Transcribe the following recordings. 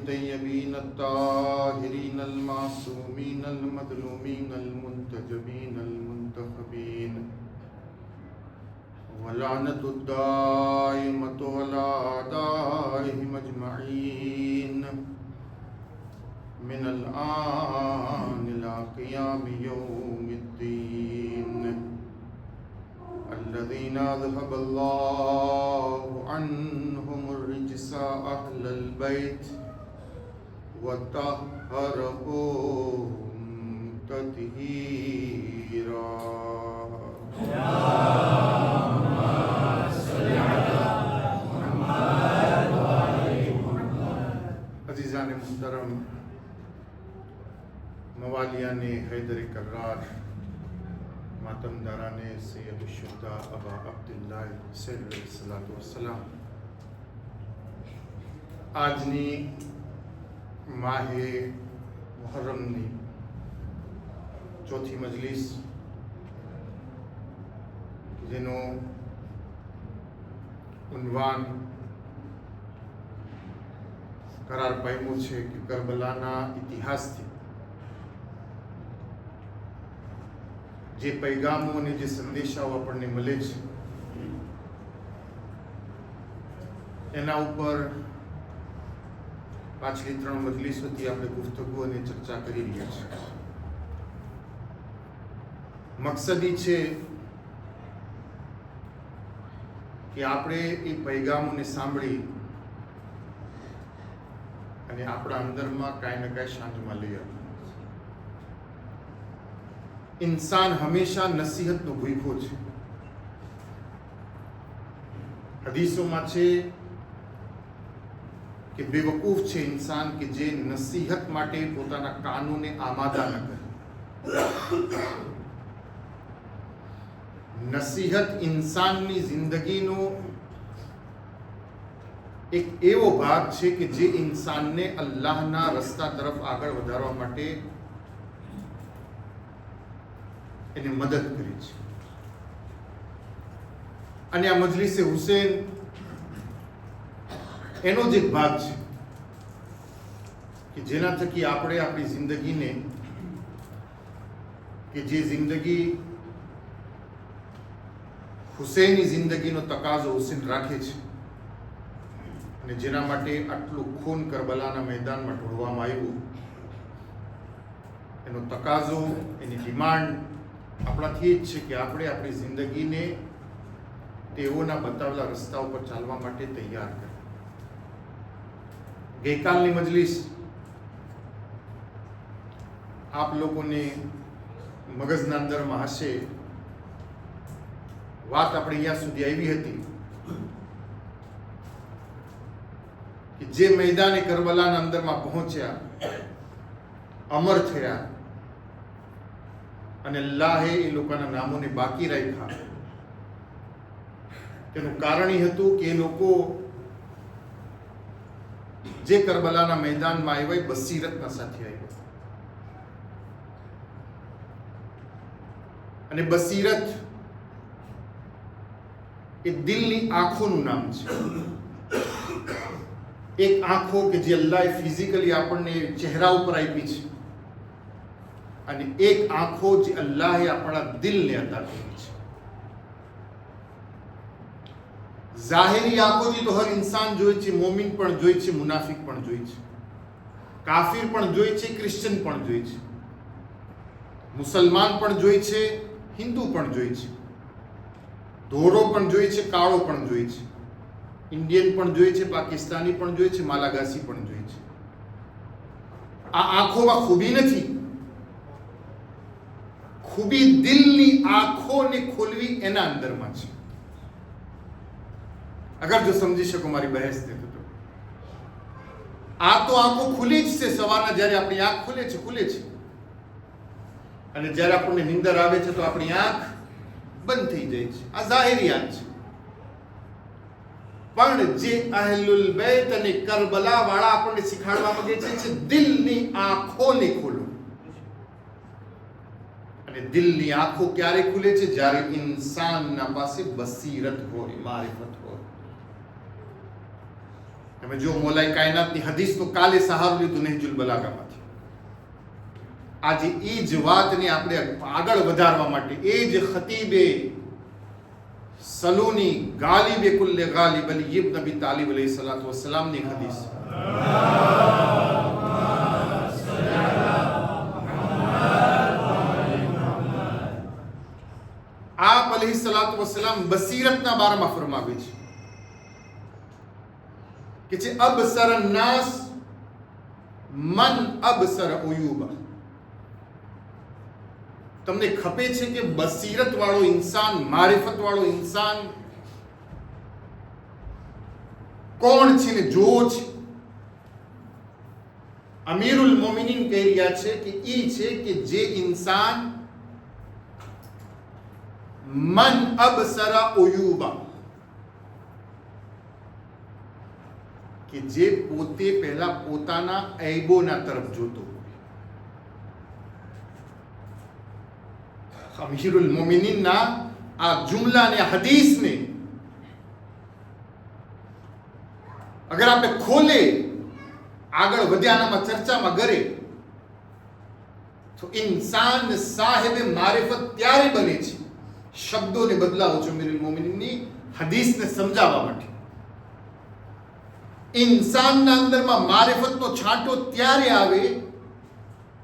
الطيبين الطاهرين المعصومين المظلومين المنتجبين المنتخبين ولعنة الدائمة على أعدائهم أجمعين من الآن إلى قيام يوم الدين الذين أذهب الله عنهم الرجس أهل البيت وطهرهم تطهيرا. अज़ीज़ान मुहतरम, मवालियान हैदर कर्रार, मातमदारान सैयद शुहदा अबा अब्दुल्लाह हुसैन अलैहिस्सलातु वस्सलाम, આજની માહે મુહર્રમની ચોથી મજલિસ, જેનો ઉન્વાન કરાર પામ્યું છે કે કરબલાના ઇતિહાસથી જે પૈગામો અને જે સંદેશાઓ આપણને મળે છે એના ઉપર પાછલી 3 મજલિસોથી આપણે ગુફ્તગુ અને ચર્ચા કરી રહ્યા છીએ. મકસદી છે કે આપણે એ પૈગામોને સાંભળી અને આપણા અંદરમાં કાંઈ ને કાંઈ શાંતિમાં લઈ આવે. ઇન્સાન હંમેશા નસીહતનો ભૂખ્યો છે. હદીસોમાં છે કે બેવકૂફ છે ઇન્સાન કે જે નસીહત માટે પોતાના કાનોને આમાદા ન કરે. નસીહત ઇન્સાનની જિંદગીનો એક એવો ભાગ છે કે જે ઇન્સાનને અલ્લાહના રસ્તા તરફ આગળ વધારવા માટે એને મદદ કરી છે. અને આ મજલિસે હુસૈન એનો જ એક ભાગ છે કે જેના થકી આપણે આપણી જિંદગીને, કે જે જિંદગી હુસૈની જિંદગીનો તકાજો હુસૈન રાખે છે અને જેના માટે આટલું ખૂન કરબલાના મેદાનમાં ઢોળવામાં આવ્યું, એનો તકાજો, એની ડિમાન્ડ આપણાથી જ છે કે આપણે આપણી જિંદગીને તેઓના બતાવેલા રસ્તા ઉપર ચાલવા માટે તૈયાર કરીએ. ગઈકાલની મજલિસ આપ લોકોને મગજના અંદરમાં હશે. વાત આપણે અહીંયા સુધી આવી હતી કે જે મેદાને કરબલાના અંદરમાં પહોંચ્યા, અમર થયા અને અલ્લાહે એ લોકોના નામોને બાકી રાખ્યા, તેનું કારણ એ હતું કે એ લોકો જે કરબલાના મેદાનમાં આવ્યા બસીરતના સાથે આવ્યા. અને બસીરત એ દિલની આંખોનું નામ છે. એક આંખો કે જે અલ્લાહે ફિઝિકલી આપણને ચહેરા ઉપર આપી છે, અને એક આંખો જે અલ્લાહે આપણા દિલને અતા કરી છે. જાહેરી આંખોથી તો હર ઇન્સાન જોઈ છે, મોમિન પણ જોઈ છે, મુનાફિક પણ જોઈ છે, કાફિર પણ જોઈ છે, ક્રિશ્ચન પણ જોઈ છે, મુસલમાન પણ જોઈ છે, હિન્દુ પણ જોઈ છે, ધોળો પણ જોઈ છે, કાળો પણ જોઈ છે, ઇન્ડિયન પણ જોઈ છે, પાકિસ્તાની પણ જોઈ છે, માલાગાસી પણ જોઈ છે. આ આંખોમાં ખૂબી નથી. ખૂબી દિલની આંખોને ખોલવી એના અંદરમાં છે. અગર જો સમજી શકો મારી બહેસને તો આ તો આંખો ખુલી જ છે. સવારના જ્યારે આપણી આંખ ખુલે છે અને જ્યારે આપણને નીંદર આવે છે તો આપણી આંખ બંધ થઈ જાય છે. આ જાહેરી આંખ છે. પણ જે અહલુલ બેત અને કરબલા વાળા આપણને શીખવાડવા માંગે છે દિલની આંખોને ખોલો. અને દિલની આંખો ક્યારે ખુલે છે? જ્યારે ઇન્સાનના પાસે બસીરત હોય, મારિફત હોય. તમે જો મોલાઈ કાયનાતની હદીસ તો કાલે સહારો લીધું નહેજુલ બલાગામાંથી. આજે એ જ વાતને આપણે આગળ વધારવા માટે એ જ ખતીબે સલૂની ગાલિબે કુલ્લે ગાલિબ અલી ઇબ્ન અબી તાલિબ અલૈહિસ્સલાતુ વસ્સલામની હદીસ. આપ અલૈહિસ્સલાતુ વસ્સલામ બસીરતના બારામાં ફરમાવે છે કે જે અબસર નાસ મન અબસર ઉયુબા. તમને ખપે છે કે બસીરત વાળો ઇન્સાન, મારિફત વાળો ઇન્સાન કોણ છે ને જો છે? અમીરુલ મોમિનીન કહી રહ્યા છે કે એ છે કે જે ઇન્સાન મન અબસરા ઉયુબા, કે જે પોતે પહેલા પોતાના ઐબોના તરફ જોતો. અમીરુલ મોમિનીનના આ જુમલાને, હદીસને અગર આપણે ખોલે, આગળ વધ્યાનામાં ચર્ચામાં કરે તો ઇન્સાન સાહેબ મારિફત ત્યારે બને છે. શબ્દોને બદલાવો છો અમીરુલ મોમિનીનની હદીસને સમજાવવા માટે. ઇન્સાનના અંદરમાં મારિફતનો છાંટો ત્યારે આવે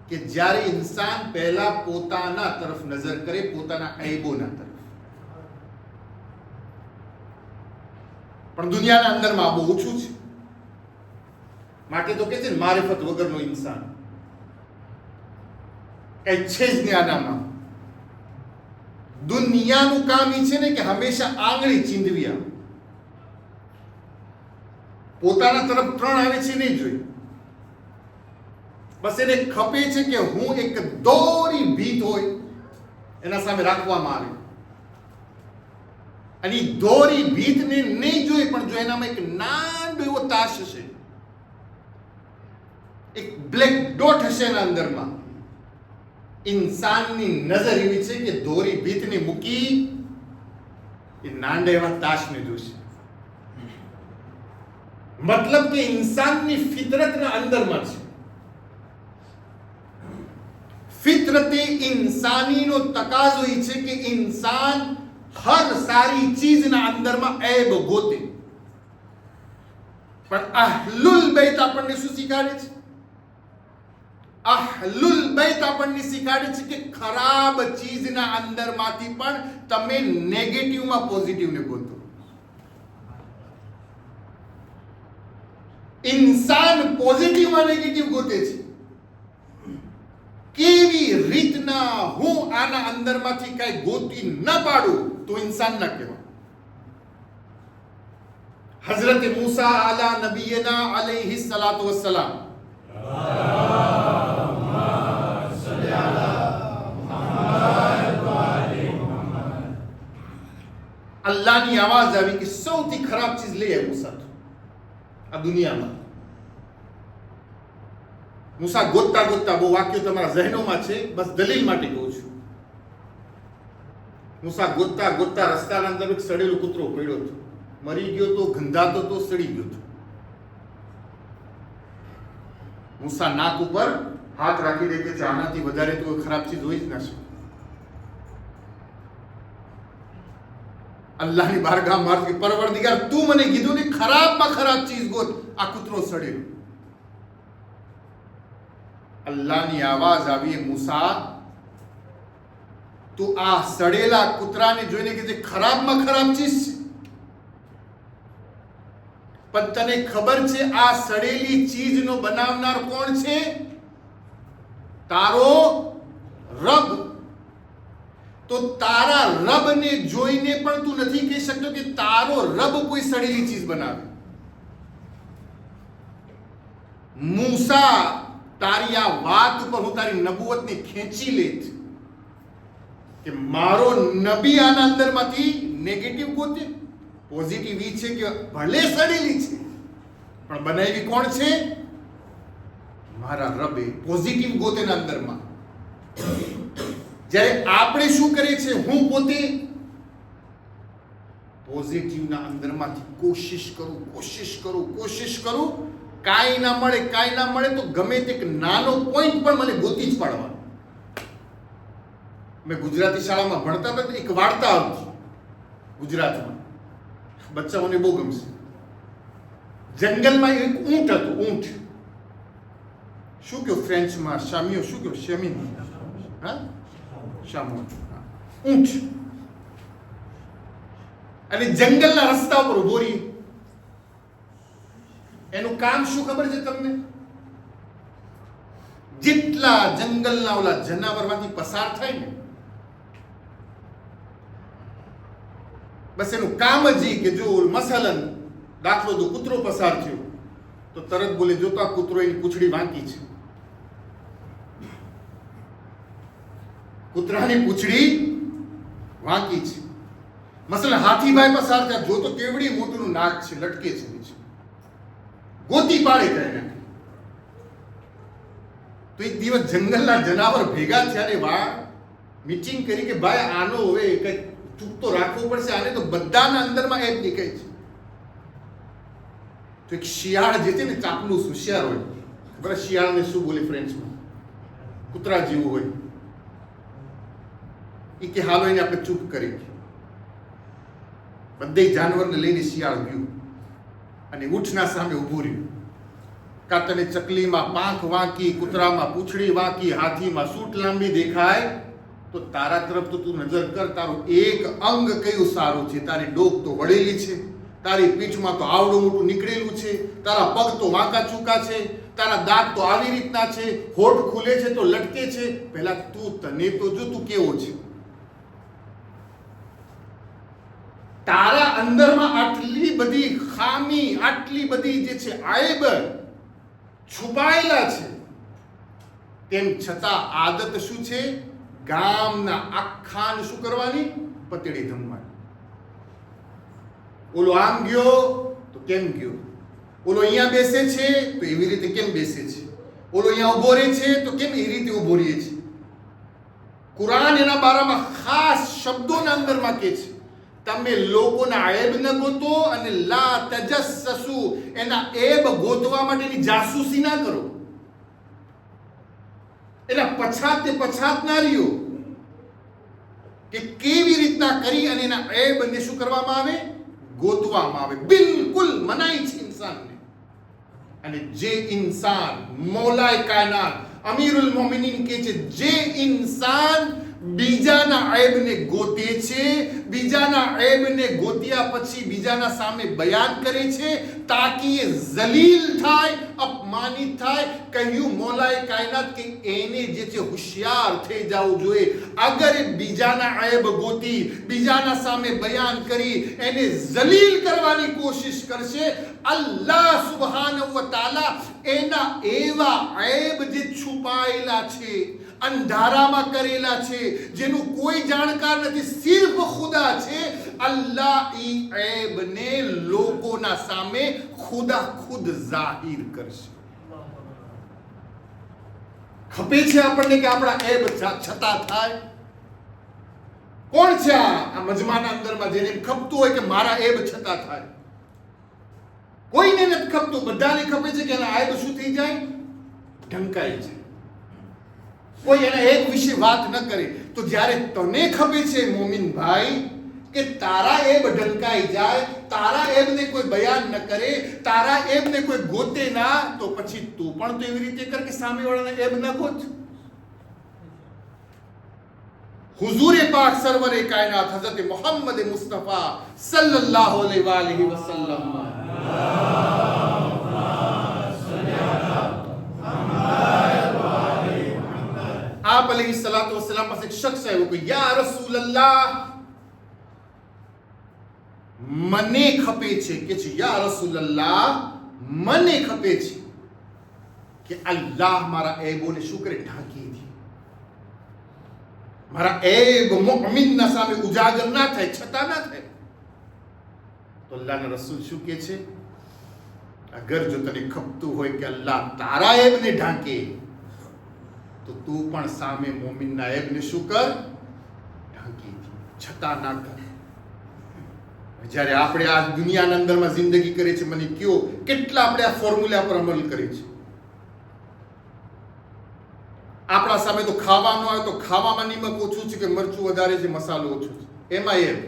કે જ્યારે ઇન્સાન પહેલા પોતાના તરફ નજર કરે, પોતાના ઐબોના તરફ. પણ દુનિયાના અંદરમાં આ બહુ ઓછું છે. માટે તો કે છે ને મારિફત વગરનો ઇન્સાન કઈ છે જ નહીં આનામાં. દુનિયાનું કામ એ છે ને કે હંમેશા આંગળી ચીંધવ્યા, પોતાના તરફ ત્રણ આવે છે નહીં જોઈ. બસ એને ખપે છે કે હું એક દોરી ભીત હોય એના સામે રાખવામાં આવે, અને દોરી ભીતને નહીં જોઈ પણ જો એનામાં એક નાનો એવો તાશ હશે, એક બ્લેક ડોટ હશે એના અંદરમાં, ઇન્સાનની નજર એવી છે કે દોરી ભીતને મૂકી એ નાના એવા તાશને જોશે. મતલબ કે ઇન્સાનની ફિતરતના અંદરમાં છે. ફિતરતે ઇન્સાનીનો તકાજો એ છે કે ઇન્સાન હર સારી ચીજના અંદરમાં ઐબ ગોતે. પણ અહલુલ બૈત આપણને શું શીખવાડે છે? અહલુલ બૈત આપણને શીખવાડે છે કે ખરાબ ચીજના અંદરમાંથી પણ તમે નેગેટિવમાં પોઝિટિવને ગોતો. ઇન્સાન પોઝિટિવમાં નેગેટિવ ગોતે છે. કેવી રીતના હું આના અંદરમાંથી કઈ ગોતી ન પાડું તો ઇન્સાન ના કહેવાય. હઝરત મૂસા અલા નબીના અલૈહિ સલાતુ વસ્સલામ અલ્લાહની આવાજ આવી કે સૌથી ખરાબ ચીજ લઈ આવ મૂસા આ દુનિયામાં. મૂસા ગોતતા ગોતતા, બહુ વાક્યો તમારા ઝહેનોમાં છે, બસ દલીલ માટે કહું છું. મૂસા ગોતતા ગોતતા રસ્તાના અંદર એક સડેલો કૂતરો પડ્યો હતો, મરી ગયો તો, ગંધાતો તો, સડી ગયો હતો. મૂસા નાક ઉપર હાથ રાખી દે કે આનાથી વધારે તો ખરાબ ચીજ હોય જ ના શકે. અલ્લાહની બારગાહ માર્ગ કે પરવરદિગાર તું મને કીધું ને ખરાબમાં ખરાબ ચીજ ગોત, આ કૂતરો સડેલો. અલ્લાહની આવાજ આવી, મૂસા તું આ સડેલા કૂતરાને જોઈને કે જે ખરાબમાં ખરાબ ચીજ છે, પણ તને ખબર છે આ સડેલી ચીજનો બનાવનાર કોણ છે? તારો રબ. તો તારા રબને જોઈને પણ તું નથી કહી શકતો કે તારો રબ કોઈ સડેલી ચીજ બનાવે. મૂસા, તારી આ વાત ઉપર હું તારી નબુવતને ખેંચી લેત કે મારો નબી આના અંદરમાંથી નેગેટિવ ગોતે. પોઝિટિવ ઈ છે કે ભલે સડેલી છે પણ બનાવી કોણ છે? મારા રબે. પોઝિટિવ ગોતેના અંદરમાં. જ્યારે આપણે શું કરીએ છીએ, હું પોતે પોઝિટિવના અંદરમાંથી કોશિશ કરું, કાંઈ ના મળે તો ગમે તે એક નાનો પોઈન્ટ પણ મને ગોતી જ પાડવાનો. મેં ગુજરાતી શાળામાં ભણતા હતા, એક વાર્તા આવતી ગુજરાતમાં, બચ્ચાઓને બહુ ગમશે. જંગલમાં એક ઊંટ હતું. ઊંટ શું કહ્યું ફ્રેન્ચમાં? શામિયો શું કહ્યું? શેમીન? હા, શામો. ઊંટ. અને જંગલના રસ્તા ઉપર ઉભો રહી. એનું કામ શું ખબર છે તમને? જેટલા જંગલના ઓલા જનાવરમાંથી પસાર થાય ને, બસ એનું કામ જ કે જો મસલન દાખલો દો, કૂતરો પસાર થયો તો તરત બોલે, જો તો આ કૂતરો એની પૂંછડી વાંકી છે, કૂતરાની પૂંછડી વાંકી છે. મસલન હાથીભાઈ પસાર થયા, જો તો કેવડી મોટું નાક છે, લટકે છે નીચે, ગોતી પાડે કરે. તો એક દિવસ જંગલના જનાવર ભેગા થયા ને મીટિંગ કરી કે ભાઈ આનો હવે કઈ ચૂપ તો રાખવું પડશે, આને તો બધાના અંદરમાં એમ નીકળે છે. તો એક શિયાળ જે છે ને, ચાપલું હોશિયાર હોય, ખબર શિયાળને શું બોલે ફ્રેન્ચમાં? કૂતરા જેવું હોય. એ કે હાલો એને આપણે ચૂપ કરી. બધે જાનવરને લઈને શિયાળ ગયું અને ઊંટના સામે ઊભું રહ્યું. કા તને ચકલીમાં પાંખ વાંકી, કૂતરામાં પૂંછડી વાંકી, હાથીમાં સૂટ લાંબી દેખાય, તો તારા તરફ તો તું નજર કર, તારું એક અંગ કયું સારું છે? તારી ડોક તો વળેલી છે, તારી પીઠમાં તો આવડું મોટું નીકળેલું છે, તારા પગ તો વાંકા ચૂકા છે, તારા દાંત તો આવી રીતના છે, હોઠ ખુલે છે તો લટકે છે. પહેલા તું તને તો જો તું કેવો છે. તારા અંદરમાં આટલી બધી ખામી, આટલી બધી જે છે આયબ છુપાયેલા છે, તેમ છતાં આદત શું છે? ગામના આખાને શું કરવાની? પતડી ધમવાની. ઓલો આમ ગયો તો કેમ ગયો? ઓલો અહીંયા બેસે છે તો એવી રીતે કેમ બેસે છે? ઓલો અહીંયા ઉભો રહે છે તો કેમ એ રીતે ઉભો રહે છે? કુરાન એના બારામાં ખાસ શબ્દોના અંદરમાં કે છે, તમે લોકોના એબ ન ગોતો અને લા તજસ્સસુ, એના એબ ગોતવા માટેની જાસૂસી ના કરો. એના પછાત ના રહ્યો કે કેવી રીતના કરી અને એના એબને શું કરવામાં આવે? ગોતવામાં આવે. બિલકુલ મનાઈ છે ઇન્સાનને. અને જે ઇન્સાન, મૌલાએ કાયનાત અમીરુલ મોમિનીન કે છે, જે ઇન્સાન બીજાના એબને ગોતે છે, બીજાના એબને ગોત્યા પછી બીજાના સામે બયાન કરે છે તાકી એ જલીલ થાય, અપમાનિત થાય, કહ્યું મૌલાએ કાયનાત કે એને જે છે હોશિયાર થઈ જવું જોઈએ. અગર એ બીજાના એબ ગોતી, બીજાના સામે બયાન કરી એને જલીલ કરવાની કોશિશ કરશે, અલ્લાહ સુબહાનહુ વ તઆલા એના એવા એબ જે છુપાયેલા છે, અંધારામાં કરેલા છે, જેનું કોઈ જાણકાર નથી, સિર્ફ ખુદા છે, અલ્લાહ ઈ એબને લોકોના સામે ખુદા ખુદ જાહિર કરશે. ખપે છે આપણને કે આપણા એબ છતાં થાય? કોણ છે આ મજમાના અંદરમાં જેને ખપતું હોય કે મારા એબ છતાં થાય? કોઈને નથી ખપતું. બધાને ખપે છે કે એના એબ શું થઈ જાય? ઢંકાઈ જાય. કોઈ એના એક વિશે વાત ન કરે. તો જ્યારે તને ખબર છે મોમિન ભાઈ કે તારા એબ ઢંકાઈ જાય, તારા એબને કોઈ બયાન ન કરે, તારા એબને કોઈ ગોતે ના, તો પછી તું પણ તો એવી રીતે કર કે સામેવાળાને એબ ન ગોત. હુઝુરે પાક સરવરે કાયનાત હઝરત મોહમ્મદ મુસ્તફા સલ્લલ્લાહુ અલૈહિ વસલ્લમ आप अलैहि सलातो वसलाम पास एक शख्स है, वो कोई या रसूल अल्लाह, મને ખપે છે કે યા રસૂલ અલ્લાહ, મને ખપે છે કે અલ્લાહ મારા એબોને શું કરે? ઢાંકી દે. મારા એબ મુમિનના સામે ઉજાગર ના થાય, છતાં ના થાય. તો અલ્લાહના રસૂલ શું કહે છે? અગર જો તને ખપતું હોય કે અલ્લાહ તારા એબને ઢાંકે, તો તું પણ સામે મોમિનના એબને શું કર? ઢાંકી દે, છતાં ના કર. જ્યારે આપણે આ દુનિયાના અંદરમાં જિંદગી કરીએ છીએ, મને કયો કેટલા આપણે આ ફોર્મ્યુલા પર અમલ કરીએ છીએ? આપણા સામે તો ખાવાનું આવે તો ખાવામાં નિમક ઓછું છે કે મરચું વધારે છે, મસાલો ઓછું છે, એમાં એમ.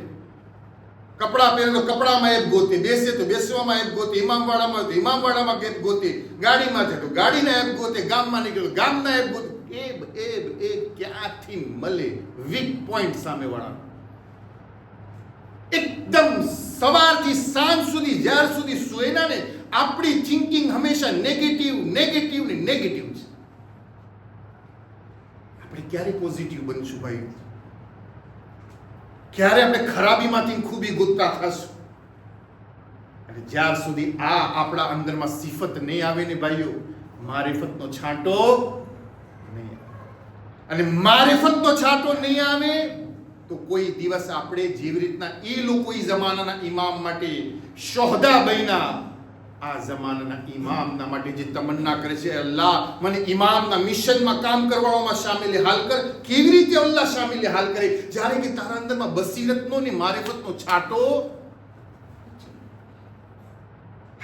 કપડાં પહેરે તો કપડામાં એબ ગોતે, બેસે તો બેસવામાં એબ ગોતે, ઇમામવાડામાં તો ઇમામવાડામાં એબ ગોતે, ગાડીમાં છે તો ગાડીના એબ ગોતે, ગામમાં નીકળ્યો ગામના એબ ગોતે. એબ ક્યાંથી મળે? વીક પોઈન્ટ સામેવાળા. એકદમ સવારથી સાંજ સુધી જ્યાર સુધી સુએના ને આપણી થિંકિંગ હંમેશા નેગેટિવ નેગેટિવ ને નેગેટિવ છે. આપણે ક્યારે પોઝિટિવ બનશું ભાઈ? ક્યારે આપણે ખરાબીમાંથી ખૂબી ગોતતા થશું? અને જ્યાર સુધી આ આપણા અંદરમાં સિફત નહીં આવે ને ભાઈઓ, મારિફતનો છાંટો નહીં આવે. અને મારિફતનો છાંટો નહીં આવે તો કોઈ દિવસ આપણે જેવી રીતના એ લોકો એ જમાનાના ઇમામ માટે શોહદા બન્યા, આ જમાનાના ઇમામના માટે જે તમન્ના કરે છે, અલ્લાહ મને ઇમામના મિશનમાં કામ કરવામાં શામિલ હાલ કર. કેવી રીતે અલ્લાહ શામિલ હાલ કરે? જ્યારે કે તારા અંદરમાં બસીરતનો ને મારિફતનો છાંટો.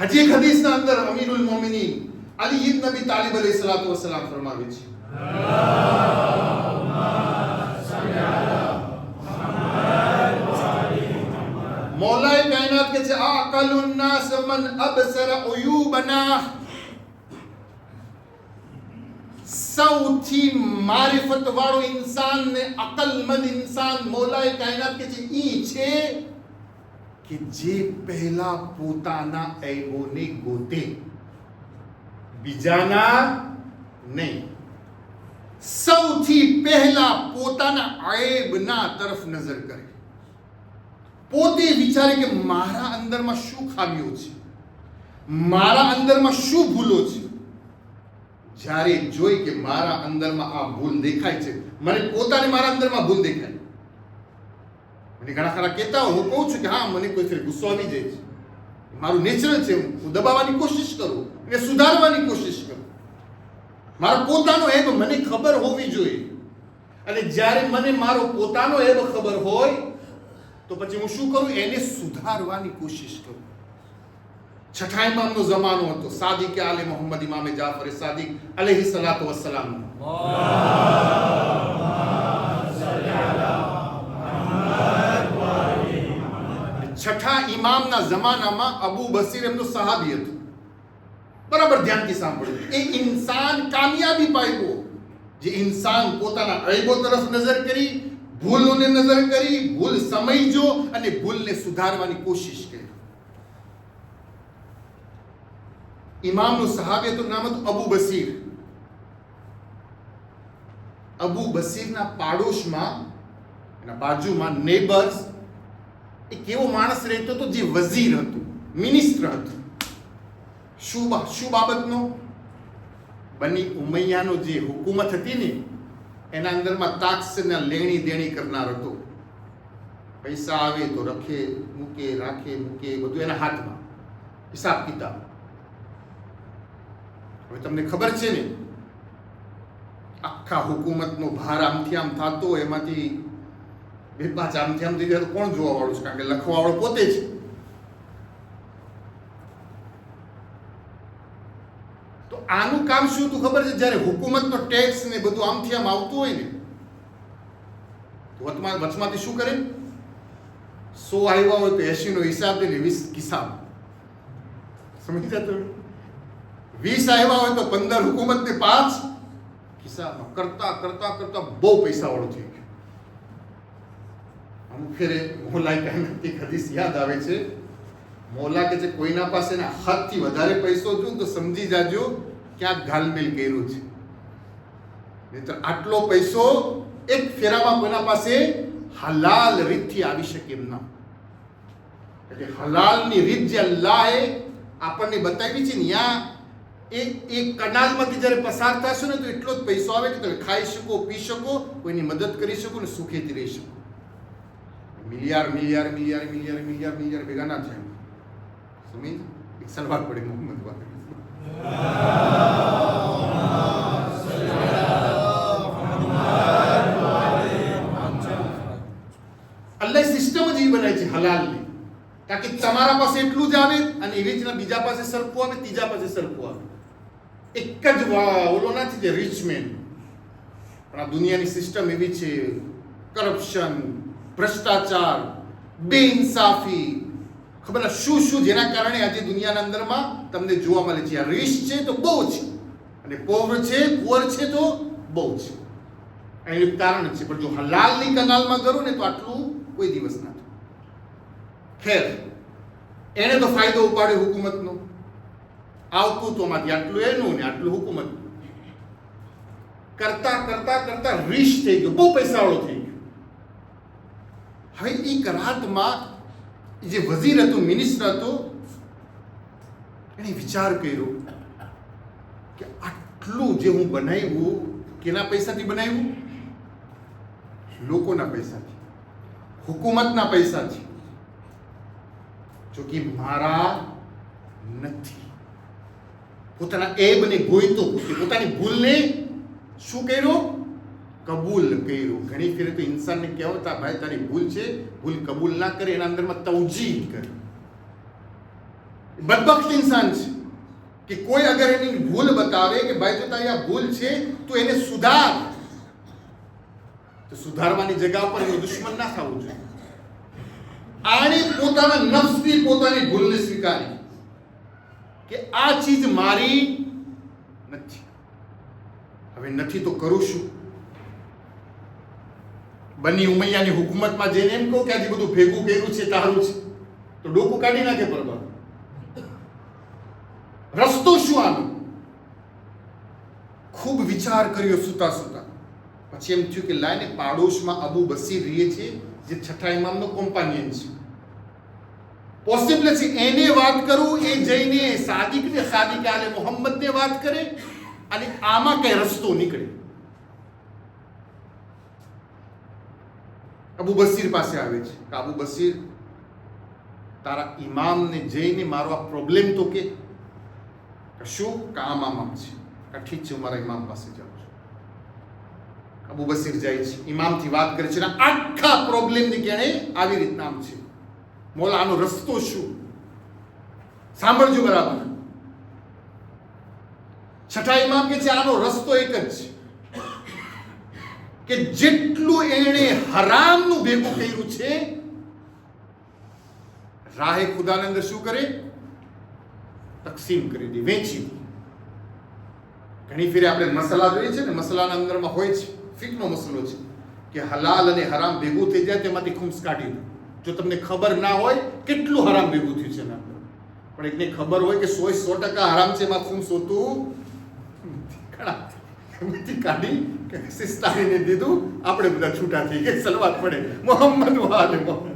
હજી એક હદીસના અંદર અમીરુલ મોમિનીન અલી ઇબ્ન અબી તાલિબ અલૈહિસ્સલાતુ વસ્સલામ ફરમાવે છે, મૌલાએ કાયનાત કે છે, અકલુન નાસ મન અબસર ઉયુબના. સૌથી મારિફત વાળો ઇન્સાન ને અકલમંદ ઇન્સાન મૌલાએ કાયનાત કે છે ઈ છે કે જે પહેલા પોતાના ઐબોને ગોતે, બીજાના નહીં. સૌથી પહેલા પોતાના ઐબના તરફ નજર કરે, પોતે વિચારે કે મારા અંદરમાં શું ખામીઓ છે, મારા અંદરમાં શું ભૂલો છે. જ્યારે જોઈ કે મારા અંદરમાં આ ભૂલ દેખાય છે, મને પોતાને મારા અંદરમાં ભૂલ દેખાય. મને ઘણા ખરા કહેતા હું કહું છું કે હા મને કોઈ ફેર ગુસ્સો આવી જાય છે, મારું નેચરલ છે, હું દબાવવાની કોશિશ કરું, એને સુધારવાની કોશિશ કરું. મારો પોતાનો એબ મને ખબર હોવી જોઈએ. અને જ્યારે મને મારો પોતાનો એબ ખબર હોય તો પછી હું શું કરું? એને સુધારવાની કોશિશ કરું. છઠ્ઠા ઇમામનો જમાનો હતો, સાદિક આલે મોહમ્મદ ઇમામે જાફર સાદિક અલૈહિસ્સલાતુ વસ્સલામ. છઠ્ઠા ઇમામના જમાનામાં અબુ બસીર એમનો સહાબી હતો. બરાબર ધ્યાનથી સાંભળ્યું. એ ઇન્સાન કામયાબી પામ્યો જે ઇન્સાન પોતાના ઐબો તરફ નજર કરી, ભૂલોને નજર કરી, ભૂલ સમજજો અને ભૂલને સુધારવાની કોશિશ કરી. ઇમામનું સહાબિયતનું નામ હતું અબુ બસીર. અબુ બસીરના પાડોશમાં, એના બાજુમાં નેબર્સ, એક એવો માણસ રહેતો હતો જે વઝીર હતું, મિનિસ્ટર હતું. શું બાબતનો? બની ઉમૈયાનો જે હુકુમત હતી ને એના અંદરમાં તાક્સના લેણી દેણી કરનાર હતો. પૈસા આવે તો રાખે મૂકે, બધું એના હાથમાં, હિસાબ કિતાબ. હવે તમને ખબર છે ને, આખા હુકુમતનો ભાર આમથી આમ થતો, એમાંથી બે પાંચ આમથી આમ થઈ જાય તો કોણ જોવા વાળું છે? કારણ કે લખવા વાળો પોતે છે. તો આનું કામ શું હતું ખબર છે? જ્યારે હુકુમતનો ટેક્સ ને બધું આમથી આમ આવતું હોય ને તો વચમાંથી શું કરે? 100 આવ્યા હોય તો 80 નો હિસાબ દે ને 20 કિસાબ. સમજી જતો? 20 આવ્યા હોય તો 15 હુકુમત ને 5 કિસાબમાં. કરતા બહુ પૈસા વાળું થઈ ગયું. અમુક ફેરે મોલાએ કાંઈ હદીસ યાદ આવે છે. મોલા કે છે કોઈના પાસે હાથથી વધારે પૈસો જો તો સમજી જાજો ક્યાંક ઘાલમેલ કર્યું છે. નહીતર આટલો પૈસો એક ફેરામાં કોઈના પાસે હલાલ રીતથી આવી શકે એમ ના. એટલે હલાલની રીત જે અલ્લાહે આપણને બતાવી છે ને, ત્યાં એક કનાલમાંથી જ્યારે પસાર થશો ને તો એટલો જ પૈસો આવે કે તમે ખાઈ શકો, પી શકો, કોઈની મદદ કરી શકો ને સુખેથી રહી શકો. મિલિયાર ભેગા ના થાય. સમજ? એક સલવાર પડે મોહમ્મદ વાત. અલ્લાહ સિસ્ટમ જ એ બનાવી છે હલાલની. પાસે એટલું જ આવે અને એવી રીતના બીજા પાસે સરખું આવે, ત્રીજા પાસે સરખું આવે. એક જ ઓલો નથી જે રિચ મેન. પણ આ દુનિયાની સિસ્ટમ એવી છે, કરપ્શન, ભ્રષ્ટાચાર, બેઇન્સાફી, ખબર ના શું શું, જેના કારણે આજે દુનિયાના અંદરમાં તમને જોવા મળે છે. આ રિચ છે તો બહુ છે, અને પુઅર છે તો બહુ છે. એનું કારણ છે. પણ જો હલાલની કનાલમાં કરો ને તો આટલું કોઈ દિવસ ના થાય. ખેર, એને તો ફાયદો ઉપાડ્યો હુકુમતનો, આવતું તો માંથી આટલું એનું ને આટલું હુકુમત કરતા કરતા કરતા રીચ થઈ ગયો, બહુ પૈસાવાળો થઈ ગયો. હવે એક રાતમાં જે વઝીર હતો, મિનિસ્ટર હતો, એને વિચાર કર્યો કે આટલું જે હું બનાવ્યું, કેના પૈસાથી બનાવ્યું? લોકોના પૈસાથી, હુકુમતના પૈસાથી. જો કે મારા નથી. પોતાના એબને ગોઈતો, પોતાની ભૂલને શું કર્યો? કબૂલ કર્યું. ઘણી ફેરે તો ઇન્સાનને કહેવતા, ભાઈ તારી ભૂલ છે, ભૂલ કબૂલ ના કરે, એના અંદરમાં તવજીહ કરે. બદબખ્ત ઇન્સાન છે કે કોઈ અગર એની ભૂલ બતાવે કે ભાઈ જો તારી આ ભૂલ છે તો એને સુધાર, તો સુધારવાની જગ્યા પર એનો દુશ્મન ના થવું જોઈએ. આણે પોતાના નફ્સથી પોતાની ભૂલને સ્વીકારી કે આ ચીજ મારી નથી. હવે નથી તો કરું શું? બની ઉમૈયાની હુકુમતમાં જઈને એમ કહું કે આજે બધું ભેગું કર્યું છે તારું છે, તો ડોકું કાઢી નાખે પરબા. રસ્તો શું આનો? ખૂબ વિચાર કર્યો સુતા સુતા. પછી એમ થયું કે લાઈને પાડોશમાં અબુ બસીર રહે છે, જે છઠ્ઠા ઇમામનો કોમ્પાનિયન છે. પોસિબલ છે એને વાત કરું, એ જઈને સાદિક આલે મોહમ્મદને વાત કરે અને આમાં કઈ રસ્તો નીકળે. અબુ બસીર પાસે આવે છે કે અબુ બસીર, તારા ઇમામને જઈને મારો આ પ્રોબ્લેમ તો કે શું કામ આમ છે. ઠીક છે, હું મારા ઇમામ પાસે જાઉં છું. અબુ બસીર જાય છે, ઇમામથી વાત કરે છે, આખા પ્રોબ્લેમની કેણે આવી રીતના આમ છે. મોલા આનો રસ્તો શું? સાંભળજો બરાબર. છઠ્ઠા ઇમામ કે છે આનો રસ્તો એક જ છે કે જેટલું એણે હરામનું ભેગું કર્યું છે, રાહે ખુદાની અંદર શું કરે? તકસીમ કરી દે, વેચી દે. ઘણી ફેરે આપણે મસલા જોઈએ છે ને, મસલાના અંદરમાં હોય છે, ફિકનો મસલો છે કે હલાલ અને હરામ ભેગું થઈ જાય, તેમાંથી ખુમ્સ કાઢી દો. જો તમને ખબર ના હોય કેટલું હરામ ભેગું થયું છે એના અંદર, પણ એકને ખબર હોય કે 100% હરામ છે, એમાં ખુમ્સ હોતું ઘણા કાઢી સિસ્તારીને દીધું. આપણે બધા છૂટા થઈ ગયા. સલવાત પડે મોહમ્મદ વાલે મોહમ્મદ.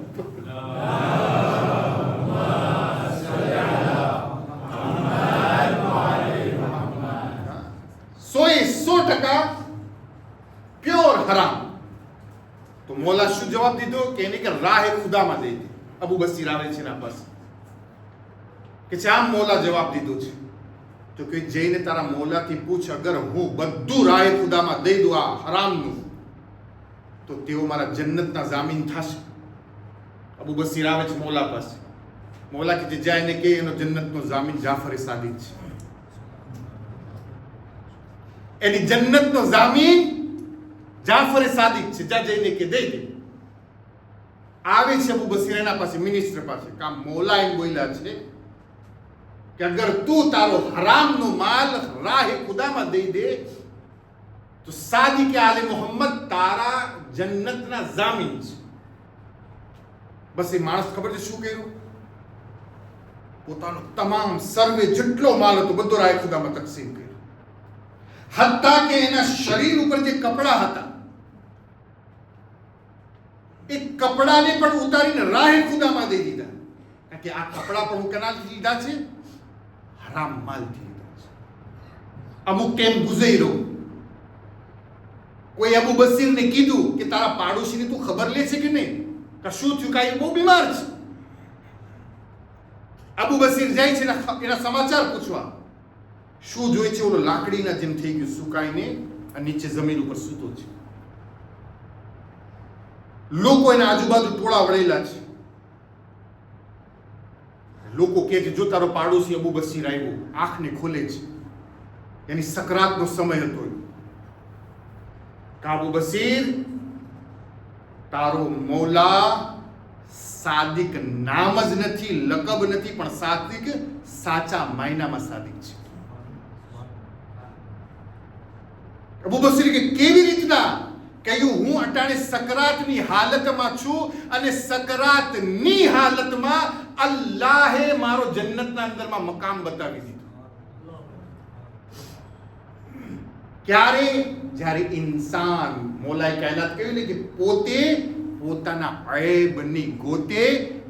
100% પ્યોર હરામ. તો મોલા શું જવાબ દીધો કે એને કે રાહે ખુદામાં દઈ દે. અબુ બસીર આવે છે એના પાસે કે આમ મોલા જવાબ દીધો છે, તો કે જઈને તારા મોલાથી પૂછ, અગર હું બધું રાહે ખુદામાં દઈ દઉં આ હરામનું, તો તેઓ મારા જન્નતના જામીન થશે. અબુ બસીર આવે છે મોલા પાસે. મોલા કે જાય કે એનો જન્નતનો જામીન જાફર સાદિક છે. એની જન્નતનો જામીન જાફર સાદિક છે. જા જઈને કે દઈ દે. આવે છે અબુ બસીર એના પાસે, મિનિસ્ટર પાસે. કામ મોલા એમ બોલ્યા છે કે અગર તું તારો હરામનો માલ રાહે ખુદામાં દઈ દે તો સાદિક આલે મોહમ્મદ તારા જન્નતના જામીન છે. બસ એ માણસ ખબર છે શું કર્યું? પોતાનો તમામ સર્વે જેટલો માલ હતો બધો રાહે ખુદામાં તકસીમ કર્યો. હત્તા કે એના શરીર ઉપર જે કપડા હતા એ કપડાને પણ ઉતારીને રાહે ખુદામાં દઈ દીધા. કારણ કે આ કપડા પણ હું કેનાથી લીધા છે? હરામ માલથી લીધા છે. અમુક ટાઈમ ગુજર્યો, કોઈ અબુ બસીરને કીધું કે તારા પાડોશીની તું ખબર લે છે કે નહીં, કે શું થયું, કાંઈ બહુ બીમાર છે. અબુ બસીર જાય છે એના સમાચાર પૂછવા. શું જોઈ છે? ઓલો લાકડીના જેમ થઈ ગયું, સુકાઈને નીચે જમીન ઉપર સૂતો છે. લોકો એના આજુબાજુ ટોળા વળેલા છે. લોકો કહે છે જો તારો પાડોશી અબુ બસીર આવ્યો, આંખને ખોલે છે, એની સકરાતનો સમય હતો, અબુ બસીર તારો મૌલા સાદિક નામ જ નથી, લકબ નથી, પણ સાદિક સાચા માયનામાં સાદિક છે. અબુ બસીર કે કેવી રીતના? કહ્યું હું અટાણે સકરાતની હાલતમાં છું અને સકરાતની હાલતમાં અલ્લાહે મારો જન્નતના અંદરમાં મકામ બતાવી દીધો. ક્યારે? જ્યારે ઇન્સાન, મોલાએ કાયનાત કહ્યું ને કે પોતે પોતાના ઐબની ગોતે,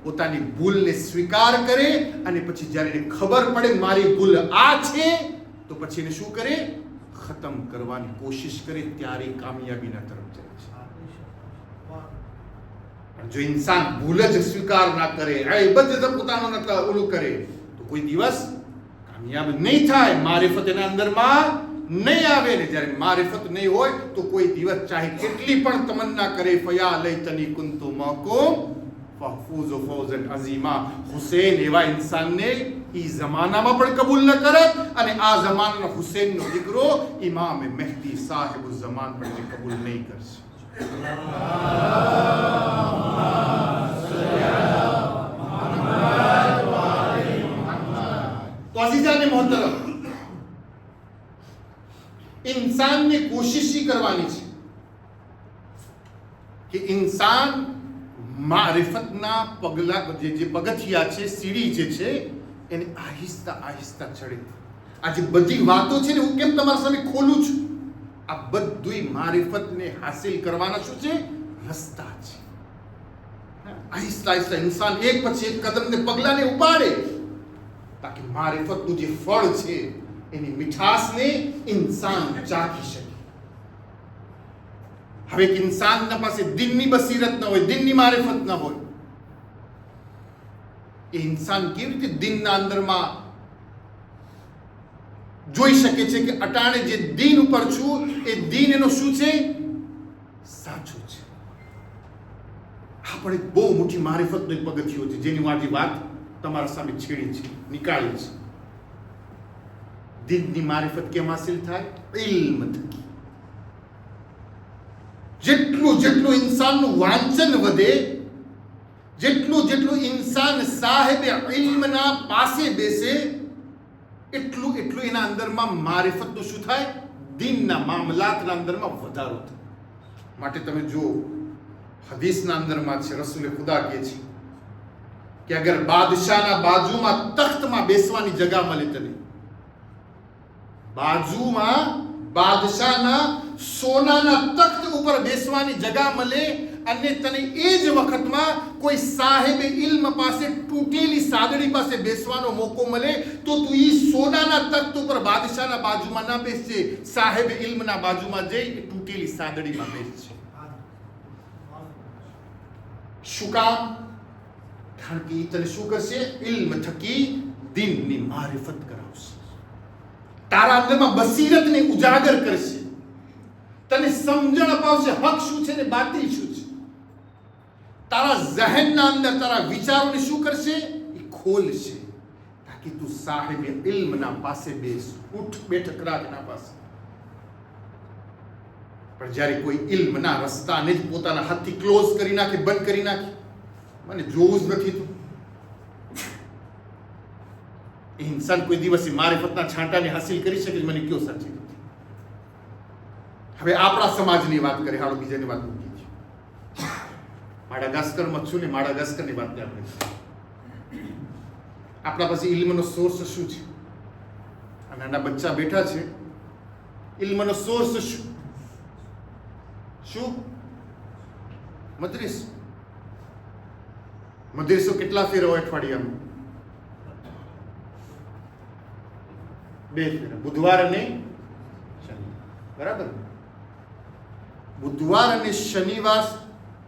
પોતાની ભૂલને સ્વીકાર કરે અને પછી જ્યારે એને ખબર પડે મારી ભૂલ આ છે તો પછી એને શું કરે? ખતમ કરવાની કોશિશ કરે, ત્યારે કામયાબીના તરફ જાય છે. જો ઇન્સાન ભૂલ જ સ્વીકાર ના કરે, ઐબ જ પોતાનો ઓલું કરે તો કોઈ દિવસ કામયાબ નહીં થાય, મારિફત એના અંદરમાં નહીં આવે ને. જ્યારે મારિફત નહીં હોય તો કોઈ દિવસ ચાહે કેટલી પણ તમન્ના કરે, ફયા લૈતની કુંતુ મહકુમ ફહફૂઝ ફૌઝન અઝીમા, હુસૈન એવા ઇન્સાનને ઈ જમાનામાં પણ કબૂલ ન કરત અને આ જમાનાનો હુસૈનનો દીકરો ઇમામ મહેદી સાહેબ ઝમાન પણ કબૂલ નહીં કરશે. તો અઝીઝાને મોહતરમ, इंसान ने कोशिश ही करवानी છે કે ઇન્સાન મારિફતના પગલા જે પગથિયા છે, સીડી જે છે એને આહિસ્તા આહિસ્તા ચડે. આ જે બધી વાતો છે ને હું કેમ તમારા સામે ખોલું છું, આ બધુંય મારિફતને હાસિલ કરવાના શું છે? રસ્તા છે. આહિસ્તા આહિસ્તા ઇન્સાન એક પછી એક કદમને પગલાને ઉપાડે તાકી મારિફતનું જે ફળ છે એની મીઠાશને ઇન્સાન ચાખી શકે. હવે એક ઇન્સાનના પાસે દિનની બસીરત ન હોય, દિનની મારિફત ન હોય, એ ઇન્સાન કેવી રીતે દિનના અંદરમાં જોઈ શકે છે કે અટાણે જે દીન ઉપર છું એ દીન એનો શું છે? સાચું છે. આ પણ એક બહુ મોટી મારિફતનો એક પગથિયો છે જેની હું આજે વાત તમારા સામે છેડી છે, નીકાળી છે. દિનની મારિફત કેમ હાસિલ થાય? ઇલ્મ થકી. જેટલું જેટલું ઇન્સાનનું વાંચન વધે, જેટલું જેટલું ઇન્સાન સાહેબ ઇલ્મના પાસે બેસે, એટલું એટલું એના અંદરમાં મારિફતનું શું થાય? દીનના મામલાતના અંદરમાં વધારો થાય. માટે તમે જો હદીસના અંદરમાં છે, રસૂલે ખુદા કહે છે કે અગર બાદશાહના બાજુમાં તખ્તમાં બેસવાની જગ્યા મળે તને, બાજુમાં બાદશાહના સોનાના તખ્ત ઉપર બેસવાની જગ્યા મળે અને તને એ જ વખતમાં કોઈ સાહેબે ઇલ્મ પાસે તૂટેલી સાદડી પાસે બેસવાનો મોકો મળે તો તું ઈ સોનાના તખ્ત ઉપર બાદશાહના બાજુમાં ના બેસજે, સાહેબે ઇલ્મના બાજુમાં જઈ તૂટેલી સાદડીમાં બેસજે. શું કામ? કારણ કે તને શું કરશે? ઇલ્મ થકી દીનની મારિફત કરાવશે, તારા અંદરમાં બસીરતને ઉજાગર કરશે, તને સમજણ અપાવશે હક શું છે ને બાતિલ શું છે. તારા ઝહેનના અંદર તારા વિચારોને શું કરશે? એ ખોલશે તાકી તું સાહેબ ઇલ્મના પાસે બેસ, ઉઠ બેઠક રાખ એના પાસે. પણ જ્યારે કોઈ ઇલ્મના રસ્તાને જ પોતાના હાથથી ક્લોઝ કરી નાખે, બંધ કરી નાખે, મને જોવું જ નથી તું, ઇન્સાન કોઈ દિવસ મારિફતના છાંટાને હાસિલ કરી શકે? મને કયો સાચી નથી. હવે આપણા સમાજની વાત કરીએ, હાલો બીજાની વાત મૂકી છે. માડાગાસ્કરમાં છું ને, માડાગાસ્કરની વાત આપણે આપણા પાસે ઇલ્મનો સોર્સ શું છે? આ નાના બચ્ચા બેઠા છે, ઇલ્મનો સોર્સ શું? મદ્રેસ. મદ્રેસો કેટલા ફેર હોય અઠવાડિયામાં? 2 ફેરા, બુધવાર અને શનિવાર. બરાબર? બુધવાર અને શનિવાર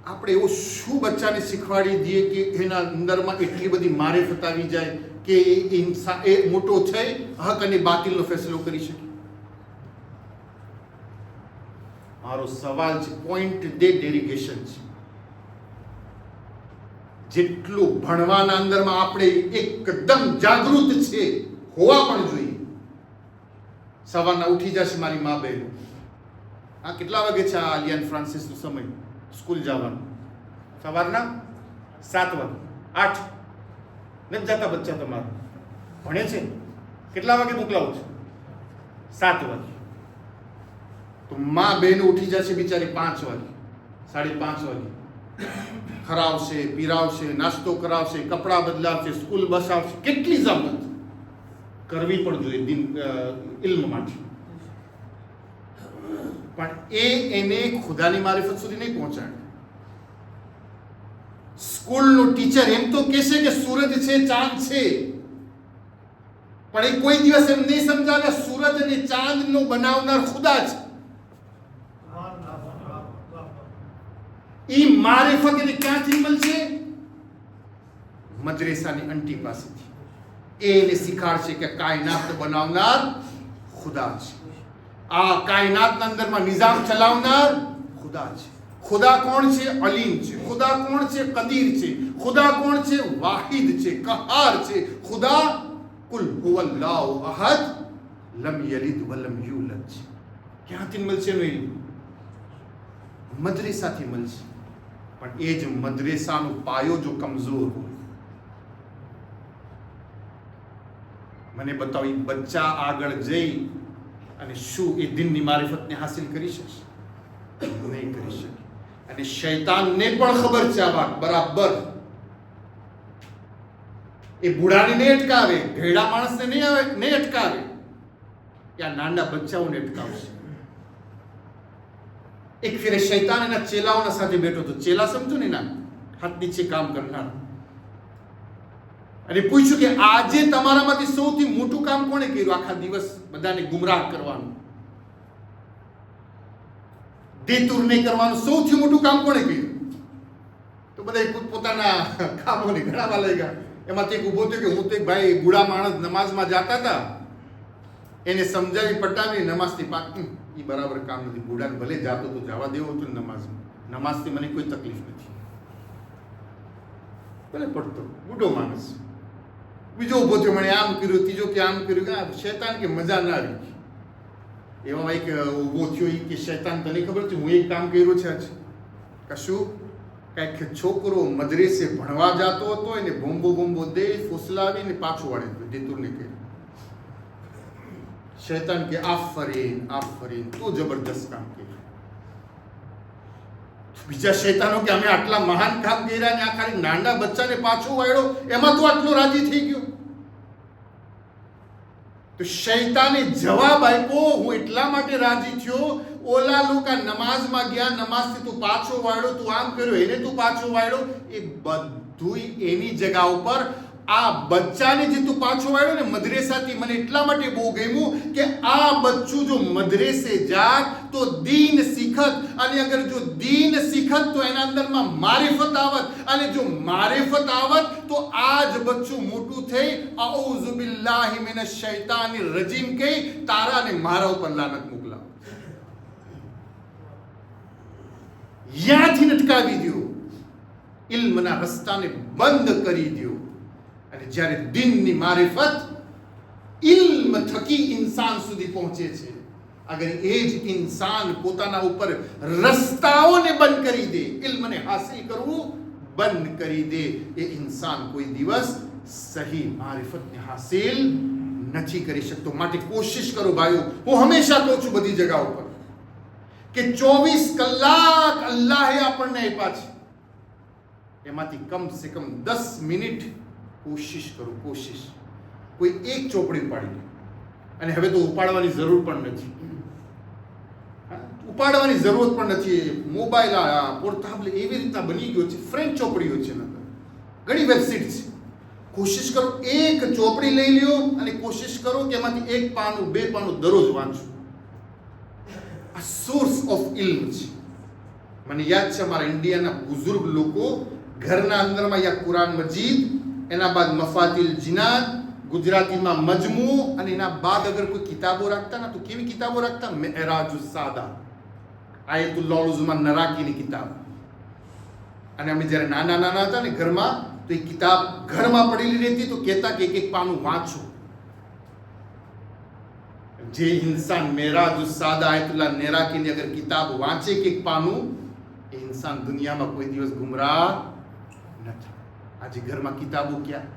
આપણે એવું શું બચ્ચાને શીખવાડી દઈએ કે એના અંદરમાં એટલી બધી મારિફત આવી જાય કે ઇન્સાન એ મોટો થઈ હક અને બાતિલનો ફેસલો કરી શકે? મારો સવાલ છે, પોઈન્ટ દે ડેરિગેશન છે. જેટલું ભણવાના અંદરમાં આપણે એકદમ જાગૃત છે હોવા પણ જોઈએ. સવારના ઉઠી જશે મારી મા બહેનો, આ કેટલા વાગે છે આ આલિયાન ફ્રાન્સિસનો સમય સ્કૂલ જવાનો? સવારના 7 વાગે. 8 નથી જતા બચ્ચા તમારા? ભણે છે? કેટલા વાગે મોકલાવો છો? 7 વાગે. તો મા બહેનો ઉઠી જશે બિચારી 5 વાગે, 5:30 વાગે. ખરાવશે, પીરાવશે, નાસ્તો કરાવશે, કપડાં બદલાવશે, સ્કૂલ બસ આવશે. કેટલી જમત કરવી પણ જોઈએ ઇલ્મ માટે. પણ એને ખુદાની મારિફત સુધી નહીં પહોંચાડે. સ્કૂલનો ટીચર એમ તો કહેશે કે સૂરજ છે, ચાંદ છે, પણ એ કોઈ દિવસ એમ નહીં સમજાવે સૂરજ અને ચાંદનો બનાવનાર ખુદા છે. ઈ મારિફત એને ક્યાંથી મળશે? મદ્રેસાની અંટી પાસેથી. એને શીખાડશે કે કાયનાત બનાવનાર ખુદા છે, આ કાયનાતના અંદરમાં નિઝામ ચલાવનાર ખુદા છે. ખુદા કોણ છે? અલીમ છે. ખુદા કોણ છે? કદીર છે. ખુદા કોણ છે? વાહિદ છે, કહાર છે. ખુદા કુલ હુવલ્લાહુ અહદ લમ યલિદ વલમ યુલદ છે. ક્યાંથી મળશે એનો ઇલ્મ? મદ્રેસાથી મળશે. પણ એ જ મદ્રેસાનો પાયો જો કમજોર હોય, મને બતાવો એ બચ્ચા આગળ જઈ અને શું એ દિનની મારિફતને હાસિલ કરી શકશે? નહીં કરી શકે. અને શૈતાનને પણ ખબર છે આ વાત બરાબર. એ બુઢાને નહીં અટકાવે, ઘેડા માણસને નહીં અટકાવે, યા નાના બચ્ચાઓને અટકાવશે. એક ફેરે શૈતાન એના ચેલાઓના સાથે બેઠો હતો. ચેલા સમજો ને, ના હાથ નીચે કામ કરનાર. અને પૂછ્યું કે આજે તમારામાંથી સૌથી મોટું કામ કોણે કર્યું? આખા દિવસ બધાને ગુમરાહ કરવાનું, દેતુર નહીં કરવાનું, સૌથી મોટું કામ કોણે કર્યું? તો બધા પોતપોતાના કામોને ગણાવા લાગ્યા. એમાંથી એક ઊભો થયો કે હું તો એક ભાઈ બુઢા માણસ નમાઝમાં જતા હતા, એને સમજાવી પટાવી નમાઝથી એ બરાબર કામ નથી. બુઢાને ભલે જાતો તો જવા દેવો હતો નમાઝથી મને કોઈ તકલીફ નથી, ભલે પડતો બુઢો માણસ. બીજો ઊભો થયો, મને આમ કર્યું, ત્રીજો કે આમ કર્યું. કે શૈતાન કે મજા ના આવી. એવામાં એક ઊભો થયો કે શૈતાન તને ખબર છે હું એક કામ કર્યું છે આજે? કશું? કાંઈક છોકરો મદ્રેસે ભણવા જતો હતો, એને બોમ્બો દે ફોસલાવીને પાછું વાળી દીધું, દેતુરને કહે. શૈતાન કે આફરીન તો જબરદસ્ત કામ કર્યું. બીજા શૈતાનો કે અમે આટલા મહાન કામ કર્યા ને આ ખાલી નાના બચ્ચાને પાછો વાળ્યો, એમાં તો આટલો રાજી થઈ ગયો. તો શૈતાને જવાબ આપ્યો, હું એટલા માટે રાજી થયો, ઓલા લોકો નમાઝમાં ગયા, નમાઝથી તું પાછો વાળ્યો, તું આમ કર્યો, એને તું પાછો વાળ્યો. એ બધુંય એની જગ્યા ઉપર આ બચ્ચાને જે તું પાછો વાળ્યો ને મદ્રેસાથી, મને એટલા માટે બહુ ગમ્યું કે આ બચ્ચું જો મદ્રેસે જાત તો દીન શીખત, અને અગર જો દીન શીખત તો એના અંદરમાં મારિફત આવત, અને જો મારિફત આવત તો આ જ બચ્ચું મોટું થઈ અઉઝુ બિલ્લાહિ મિનશ શૈતાનિર રજીમ કહી તારા ને મારા ઉપર લાનત મોકલાવ. યાથી અટકાવી દો, ઇલ્મના રસ્તાને બંધ કરી દો. અને જ્યારે દિનની મારિફત ઇલ્મ થકી ઇન્સાન સુધી પહોંચે છે, અગર એ જ ઇન્સાન પોતાના ઉપર રસ્તાઓને બંધ કરી દે, ઇલ્મને હાસિલ કરવું બંધ કરી દે, એ ઇન્સાન કોઈ દિવસ સહી મારિફતને હાસિલ નથી કરી શકતો. માટે કોશિશ કરો ભાઈઓ, હું હંમેશા કહું છું બધી જગ્યા ઉપર કે 24 કલાક અલ્લાહે આપણને આપ્યા છે, એમાંથી કમ સે કમ 10 મિનિટ કોશિશ કરો. કોશિશ કોઈ એક ચોપડી ઉપાડી લો, અને હવે તો ઉપાડવાની જરૂર પણ નથી, ઉપાડવાની જરૂરત પણ નથી. મોબાઈલ પોર્ટેબલ એવી રીતના બની ગયો છે, ફ્રેન્ચ ચોપડીઓ છે, ઘણી વેબસાઇટ છે. કોશિશ કરો એક ચોપડી લઈ લ્યો અને કોશિશ કરો કે એમાંથી એક પાનું 2 પાનું દરરોજ વાંચો. આ સોર્સ ઓફ ઇલ્મ છે. મને યાદ છે અમારા ઇન્ડિયાના બુઝુર્ગ લોકો ઘરના અંદરમાં યા કુરાન મજીદ, એના બાદ મફાતિલ જીનાન, ગુજરાતીમાં મજમુ, અને એના બાદ અગર કોઈ કિતાબો રાખતા ને તો કેવી કિતાબો રાખતા? મેરાજુસ સાદા, આયતુલ્લાહ ઉઝ્મા નરાકીની કિતાબ. અને અમે જ્યારે નાના નાના હતા ને ઘરમાં, તો એ કિતાબ ઘરમાં પડેલી રહેતી, તો કહેતા કે એક પાનું વાંચો. જે इंसान मेरा जो सादा आयतुल्लाह नेरा की अगर किताब वांचे के एक पाનું, એ इंसान दुनियाમાં કોઈ દિવસ ગુમરાહ ન થાય. આજે ઘરમાં કિતાબો ક્યાં?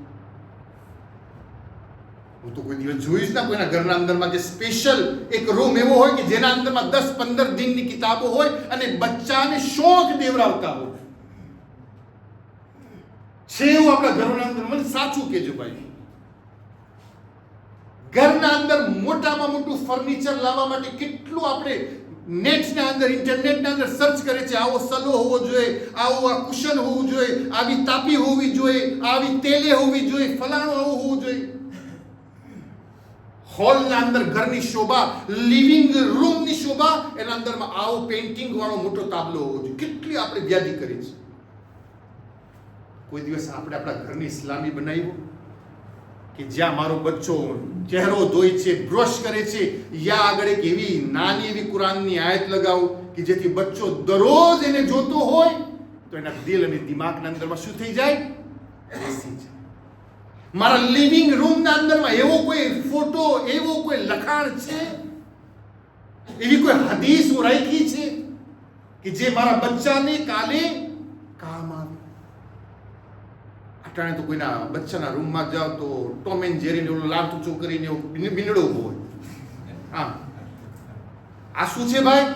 હું તો કોઈ દિવસ જોઈશ ના કોઈના ઘરના અંદરમાં જે સ્પેશિયલ એક રૂમ એવો હોય કે જેના અંદરમાં 10-15 દિનની કિતાબો હોય અને બચ્ચાને શોખ દેવરાવતા હોય. છે એવું આપણા ઘરોના અંદર? મને સાચું કહેજો ભાઈ. ઘરના અંદર મોટામાં મોટું ફર્નિચર લાવવા માટે કેટલું આપણે નેટના અંદર, ઇન્ટરનેટના અંદર સર્ચ કરે છે. આવો સલો હોવો જોઈએ, આવું આ કુશન હોવું જોઈએ, આવી તાપી હોવી જોઈએ, આવી તેલે હોવી જોઈએ, ફલાણું આવું હોવું જોઈએ. હોલના અંદર ઘરની શોભા, લિવિંગ રૂમની શોભા, એના અંદરમાં આવો પેઇન્ટિંગ વાળો મોટો તાબલો હોવો જોઈએ. કેટલી આપણે વ્યાધિ કરી છે. કોઈ દિવસ આપણે આપણા ઘરની ઇસ્લામી બનાવ્યું કે જ્યાં મારો બચ્ચો ચહેરો ધોઈ છે, બ્રશ કરે છે, યા આગળ એક એવી નાની એવી કુરાનની આયત લગાવું કે જેથી બચ્ચો દરરોજ એને જોતો હોય તો એના દિલ અને દિમાગના અંદરમાં શું થઈ જાય? બેસી જાય. મારા લિવિંગ રૂમના અંદરમાં એવો કોઈ ફોટો, એવો કોઈ લખાણ છે, એવી કોઈ હદીસ હું રાખી છે કે જે મારા બચ્ચાને કાલે કામ આવે? અટાણે તો કોઈના બચ્ચાના રૂમમાં જાઓ તો ટોમ એન્ડ જેરીને ઓલો લાંત ઊંચો કરીને બિનડો હોય. આમ આ શું છે ભાઈ?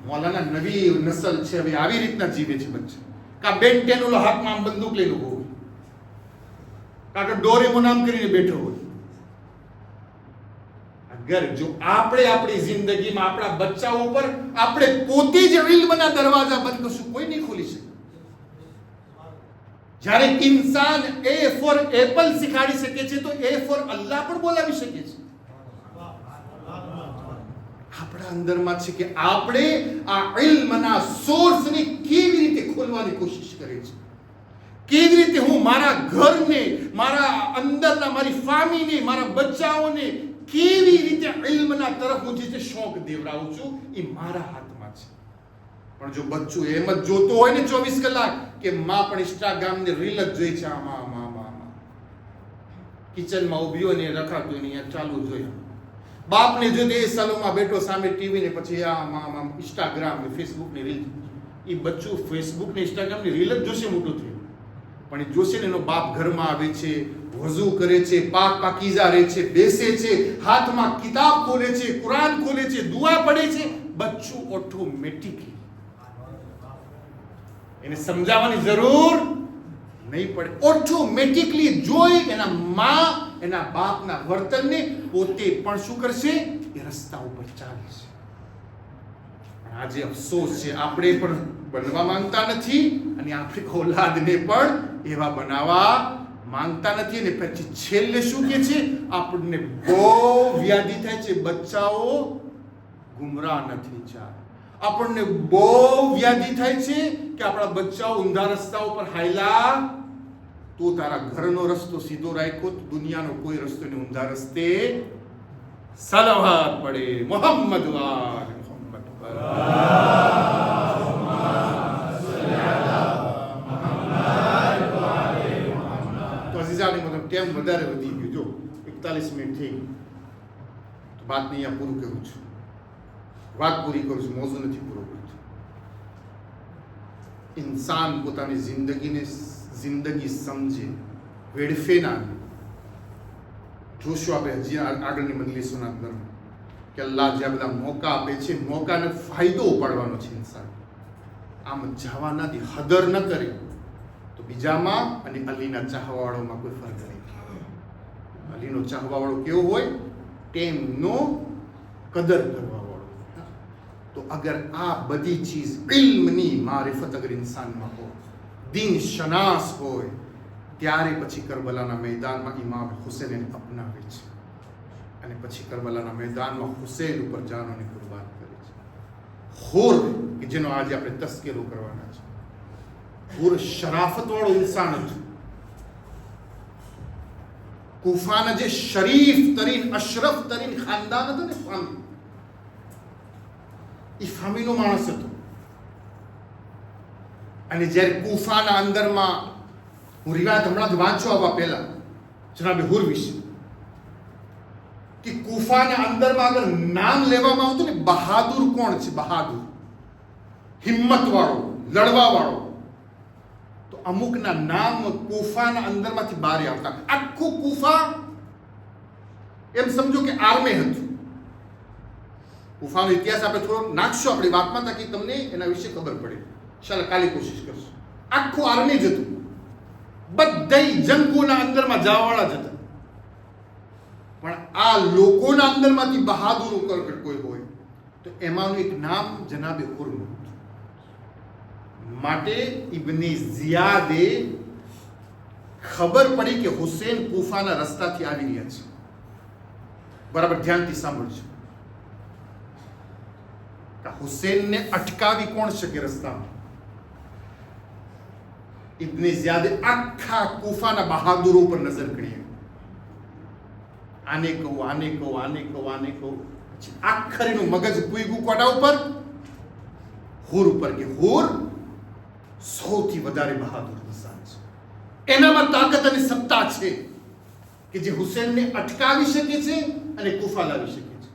મોલાના નવી નસલ છે, હવે આવી રીતના જીવે છે બચ્ચા. કા બેન 10 ઓલો હાથમાં આમ બંદૂક લઈને ઉભો હોય, કા તો ડોરેમોન આમ કરીને બેઠો હોય. અગર જો આપણે આપણી જિંદગીમાં આપણા બચ્ચાઓ પર આપણે પોતે જ ઇલ્મના દરવાજા બંધ કરશું, કોઈ નહીં ખોલી શકે. જ્યારે ઇન્સાન A ફોર એપલ શીખાડી શકે છે તો A ફોર અલ્લાહ પણ બોલાવી શકે છે. આપણા અંદરમાં છે કે આપણે આ ઇલ્મના સોર્સને કેવી રીતે ખોલવાની કોશિશ કરીએ છીએ. કેવી રીતે હું મારા ઘરને, મારા અંદરના મારી ફામીને, મારા બચ્ચાઓને કેવી રીતે ઇલ્મના તરફ હું જે શોખ દેવડાવું છું, એ મારા હાથમાં છે. પણ જો બચ્ચું એમ જ જોતો હોય ને 24 કલાક કે માં પણ ઇન્સ્ટાગ્રામની રીલ જ જોઈ છે, આમાં કિચનમાં ઊભી હોય ને રખાતું ને અહીંયા ચાલુ જોઈએ, બાપને જો એ સલોમાં બેઠો સામે ટીવી ને પછી આમ ઇન્સ્ટાગ્રામ ને ફેસબુક ની રીલ, એ બચ્ચું ફેસબુક ને ઇન્સ્ટાગ્રામ ની રીલ જ જોશે મોટું થયું. પણ એ જોશે ને એનો બાપ ઘરમાં આવે છે, વઝુ કરે છે, પાક પાકીઝા રહે છે, બેસે છે, હાથમાં કિતાબ ખોલે છે, કુરાન ખોલે છે, દુઆ પડે છે, બચ્ચું ઓટોમેટિકલી, એને સમજાવવાની જરૂર નહીં પડે, ઓટોમેટિકલી જોઈ એના માં, એના બાપના વર્તનને પોતે પણ શું કરશે? એ રસ્તા ઉપર ચાલશે. આજે અફસોસ છે, આપણે પણ બનવા માંગતા નથી અને આપણી ઔલાદને પણ એવા બનાવવા માંગતા નથી. અને પછી છેલ્લે શું કે છે? આપણને બહુ વ્યાધિ થાય છે, બચ્ચાઓ ગુમરાહ નથી જાય. આપણને બહુ વ્યાધિ થાય છે કે આપણા બચ્ચાઓ ઊંધા રસ્તા ઉપર હાયલા. તો તારા ઘરનો રસ્તો સીધો રાખ્યો તો દુનિયાનો કોઈ રસ્તો ને ઊંધા રસ્તે સલાવત પડે. મોહમ્મદ વાલ મોહમ્મદ તો અઝીઝાની મતલબ ટાઈમ વધારે વધી ગયું. જો 41 મિનિટ થઈ ગઈ તો વાત અહીંયા પૂરું કરું છું, વાત પૂરી કરું છું, મોઝું નથી પૂરો કરું છું. ઇન્સાન પોતાની જિંદગી સમજે, વેડફે ના. જોશું આપણે હજી આગળની મજલિસોના અંદર કે અલ્લાહ જે બધા મોકા આપે છે, મોકાને ફાયદો ઉપાડવાનો છે ઇન્સાન. આમ જવાના દી હદર ન કરે તો બીજામાં અને અલીના ચાહવાવાળોમાં કોઈ ફરક નહીં. અલીનો ચાહવાવાળો કેવો હોય? ટેમનો કદર કરવાવાળો. તો અગર આ બધી ચીજ ઇલ્મની મારિફત અગર ઇન્સાનમાં હોય, દીન શનાસ હોય, ત્યારે પછી કરબલાના મેદાનમાં ઇમામ હુસૈન એને અપનાવે છે અને પછી કરબલાના મેદાનમાં હુસૈન ઉપર જાનોને કુરબાન કરે છે. હુર કે જેનો આજે આપણે તસ્કરો કરવાના છે, હુર શરાફત વાળો ઇન્સાન હતો. કુફાના જે શરીફ તરીન, અશરફ તરીન ખાનદાન હતું ને, ફામી, એ ફામીનો માણસ હતો. અને જ્યારે કુફાના અંદરમાં, હું રિવાયત હમણાં જ વાંચો આવવા પહેલા જનાબે હુર વિશે, કે કુફાના અંદરમાં અગર નામ લેવામાં આવતું ને, બહાદુર કોણ છે, બહાદુર, હિંમત વાળો, લડવા વાળો, તો અમુકના નામ કુફાના અંદરમાંથી બહાર આવતા. આખું કુફા એમ સમજો કે આર્મી હતું. કુફાનો ઇતિહાસ આપણે થોડો નાખશો આપણી વાતમાં, તાકી તમને એના વિશે ખબર પડે. ચાલો કાલે કોશિશ કરશું. આખું આર્મી જ હતું, બધા જંગોના અંદરમાં જવાવાળા જ હતા. પણ આ લોકોના અંદરમાંથી બહાદુર ઉપર કોઈ હોય તો એમાંનું એક નામ જનાબે હુરનું હતું. માટે ઇબ્ને ઝિયાદે ખબર પડી કે હુસેન કુફાના રસ્તાથી આવી રહ્યા છે. બરાબર ધ્યાનથી સાંભળજો. હુસેનને અટકાવી કોણ શકે રસ્તામાં? ઇબ્ને ઝિયાદે આખા કુફાના બહાદુરો ઉપર નજર કરી. આને કહું, આને કહું, આને કહું, આને કહું. આખરીનું મગજ પૂગ્યું કોના ઉપર? હુર ઉપર. કે હુર સૌથી વધારે બહાદુર ઇન્સાન છે, એનામાં તાકાત અને સત્તા છે કે જે હુસેનને અટકાવી શકે છે અને કુફા લાવી શકે છે.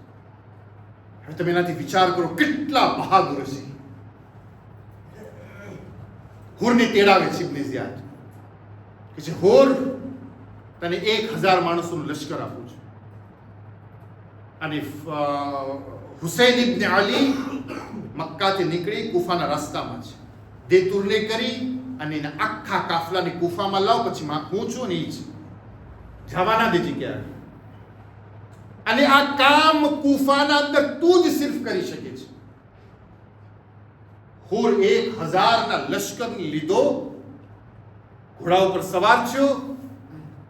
હવે તમે એનાથી વિચાર કરો કેટલા બહાદુર છે. હુરને તેડાવે છે ઇબ્ને ઝિયાદ કે જે હુર, તને 1000 માણસોનું લશ્કર આપું છું, અને હુસૈન ઇબ્ને અલી મક્કાથી નીકળી કુફાના રસ્તામાં છે, દેતુરને કરી અને એના આખા કાફલાને કુફામાં લાવ, પછી હું છું ને એ છે, જવાના દેજી ક્યારે. અને આ કામ કુફાના અંદર તું જ સિર્ફ કરી શકે છે. હુર 1000ના લશ્કર લીધો, ઘોડા ઉપર સવાર થયો,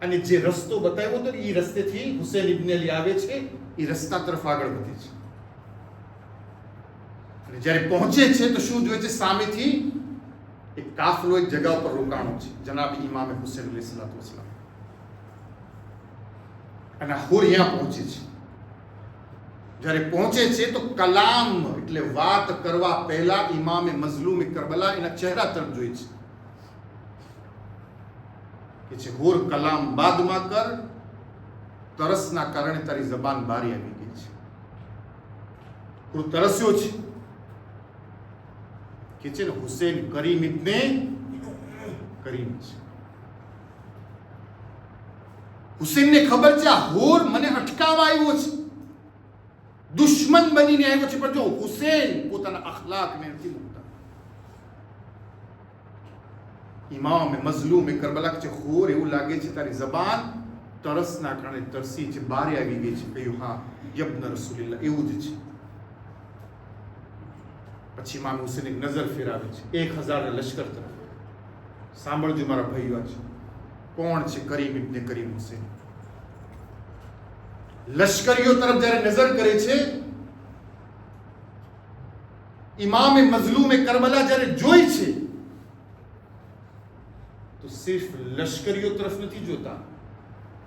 અને જે રસ્તો બતાવ્યો હતો એ રસ્તેથી હુસેન ઇબ્ને અલી આવે છે, એ રસ્તા તરફ આગળ વધે છે. અને જ્યારે પહોંચે છે તો શું જોઈએ છે? સામેથી એક કાફલો એક જગ્યા ઉપર રોકાણો છે, જનાબ ઇમામ હુસેન અલૈહિસ્સલાતુ વસ્સલામ. અને હુર અહીંયા પહોંચે છે. જ્યારે પહોંચે છે તો કલામ એટલે વાત કરવા પહેલા ઇમામે મઝલૂમ કરબલા એના ચહેરા તરફ જોઈ છે કે છે હુર, કલામ બાદમાં કર, તરસના કારણે તારી જબાન બારી આવી ગઈ છે. હુર તરસ્યો છે કે છે ને હુસેન કરીમ ઇબ્ને કરીમ છે. હુસેનને ખબર છે આ હુર મને અટકાવવા આવ્યો છે, દુશ્મન બનીને આવ્યો છે, પણ જો હુસેન પોતાના અખલાકને નથી મૂકતા. ઇમામ મઝલૂમ કરબલા કે હુર, એવું લાગે છે તારી જબાન તરસના કારણે તરસી છે, બારે આવી ગઈ છે. કહ્યું હા યબ્ન રસૂલિલ્લાહ, એવું જ છે. પછી ઇમામ હુસેન એક નજર ફેરાવે છે 1000 લશ્કર તરફ. સાંભળજો મારા ભાઈઓ, છે કોણ છે? કરીમ ઇબ્ને કરીમ હુસેન. લશ્કરીઓ તરફ જ્યારે નજર કરે છે, ઇમામે મઝલૂમ કરબલા જ્યારે જોઈ છે તો સિર્ફ લશ્કરીઓ તરફ નથી જોતા,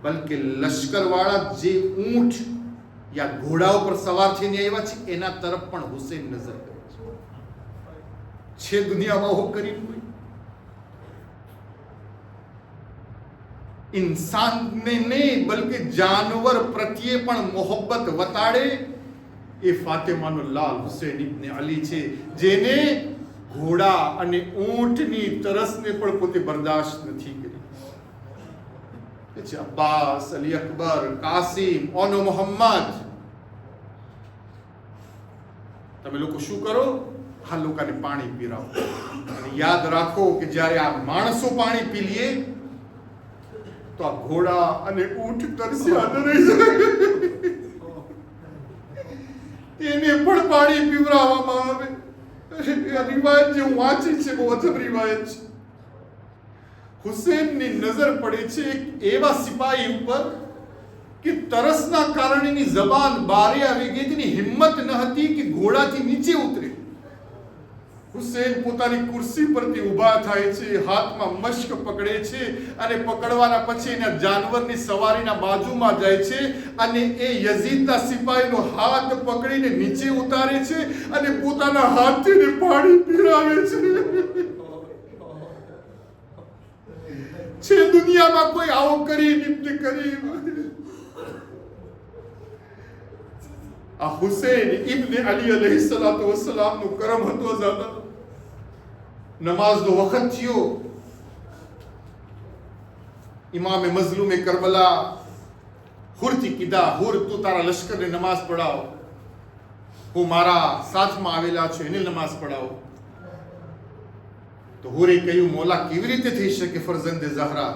બલકે લશ્કર વાળા જે ઊંટ યા ઘોડા ઉપર સવાર થઈને આવ્યા છે એના તરફ પણ હુસેન નજર કરે છે. દુનિયામાં હો કરીમ કોઈ इंसानने नहीं बल्कि जानवर प्रत्ये पण मोहब्बत वताड़े એ ફાતિમાનો લાલ હુસેન ઇબ્ને અલી છે, જેને ઘોડા અને ઊંટની તરસને પણ પોતે બરદાશ્ત નથી કરી. છે અબ્બાસ, અલી અકબર, કાસિમ, ઓનો મોહમ્મદ. તમે લોકો શું કરો? આ લોકોને પાણી પીરાવો. અને યાદ રાખો કે જ્યારે આ માણસો પાણી પી લે તો આ ઘોડા અને ઊંટ તરસ્યા ન રહી શકે, એને પણ પાણી પીવડાવવામાં આવે. રિવાયત જે હું વાંચી છે બહુ અજબ રિવાયત છે. હુસેનની નજર પડે છે એક એવા સિપાહી ઉપર કે તરસના કારણે એની જબાન બારે આવી ગઈ, તેની હિંમત ન હતી કે ઘોડાથી નીચે ઉતરે. હુસેન પોતાની ખુરશી પરથી ઊભા થાય છે, હાથમાં મશ્ક પકડે છે અને પકડવાના પછી એના જાનવરની સવારીના બાજુમાં જાય છે અને એ યઝીદના સિપાહીનો હાથ પકડીને નીચે ઉતારે છે અને પોતાના હાથથી પાણી પીરાવે છે. છે દુનિયામાં કોઈ આવો કરીમ ઇબ્ન કરીમ. આ હુસૈન ઇબ્ન અલી અલૈહિસ્સલાતુ વસ્સલામનું કરમ હતો આઝાદા. નમાઝનો વખત થયો. ઇમામે મઝલૂમે કરબલા હુરથી કીધા, હુર તું તારા લશ્કરને નમાઝ પઢાવ, હું મારા સાથમાં આવેલા છું એને નમાઝ પઢાવો. તો હુરે કહ્યું, મોલા કેવી રીતે થઈ શકે ફરજંદે ઝહરા,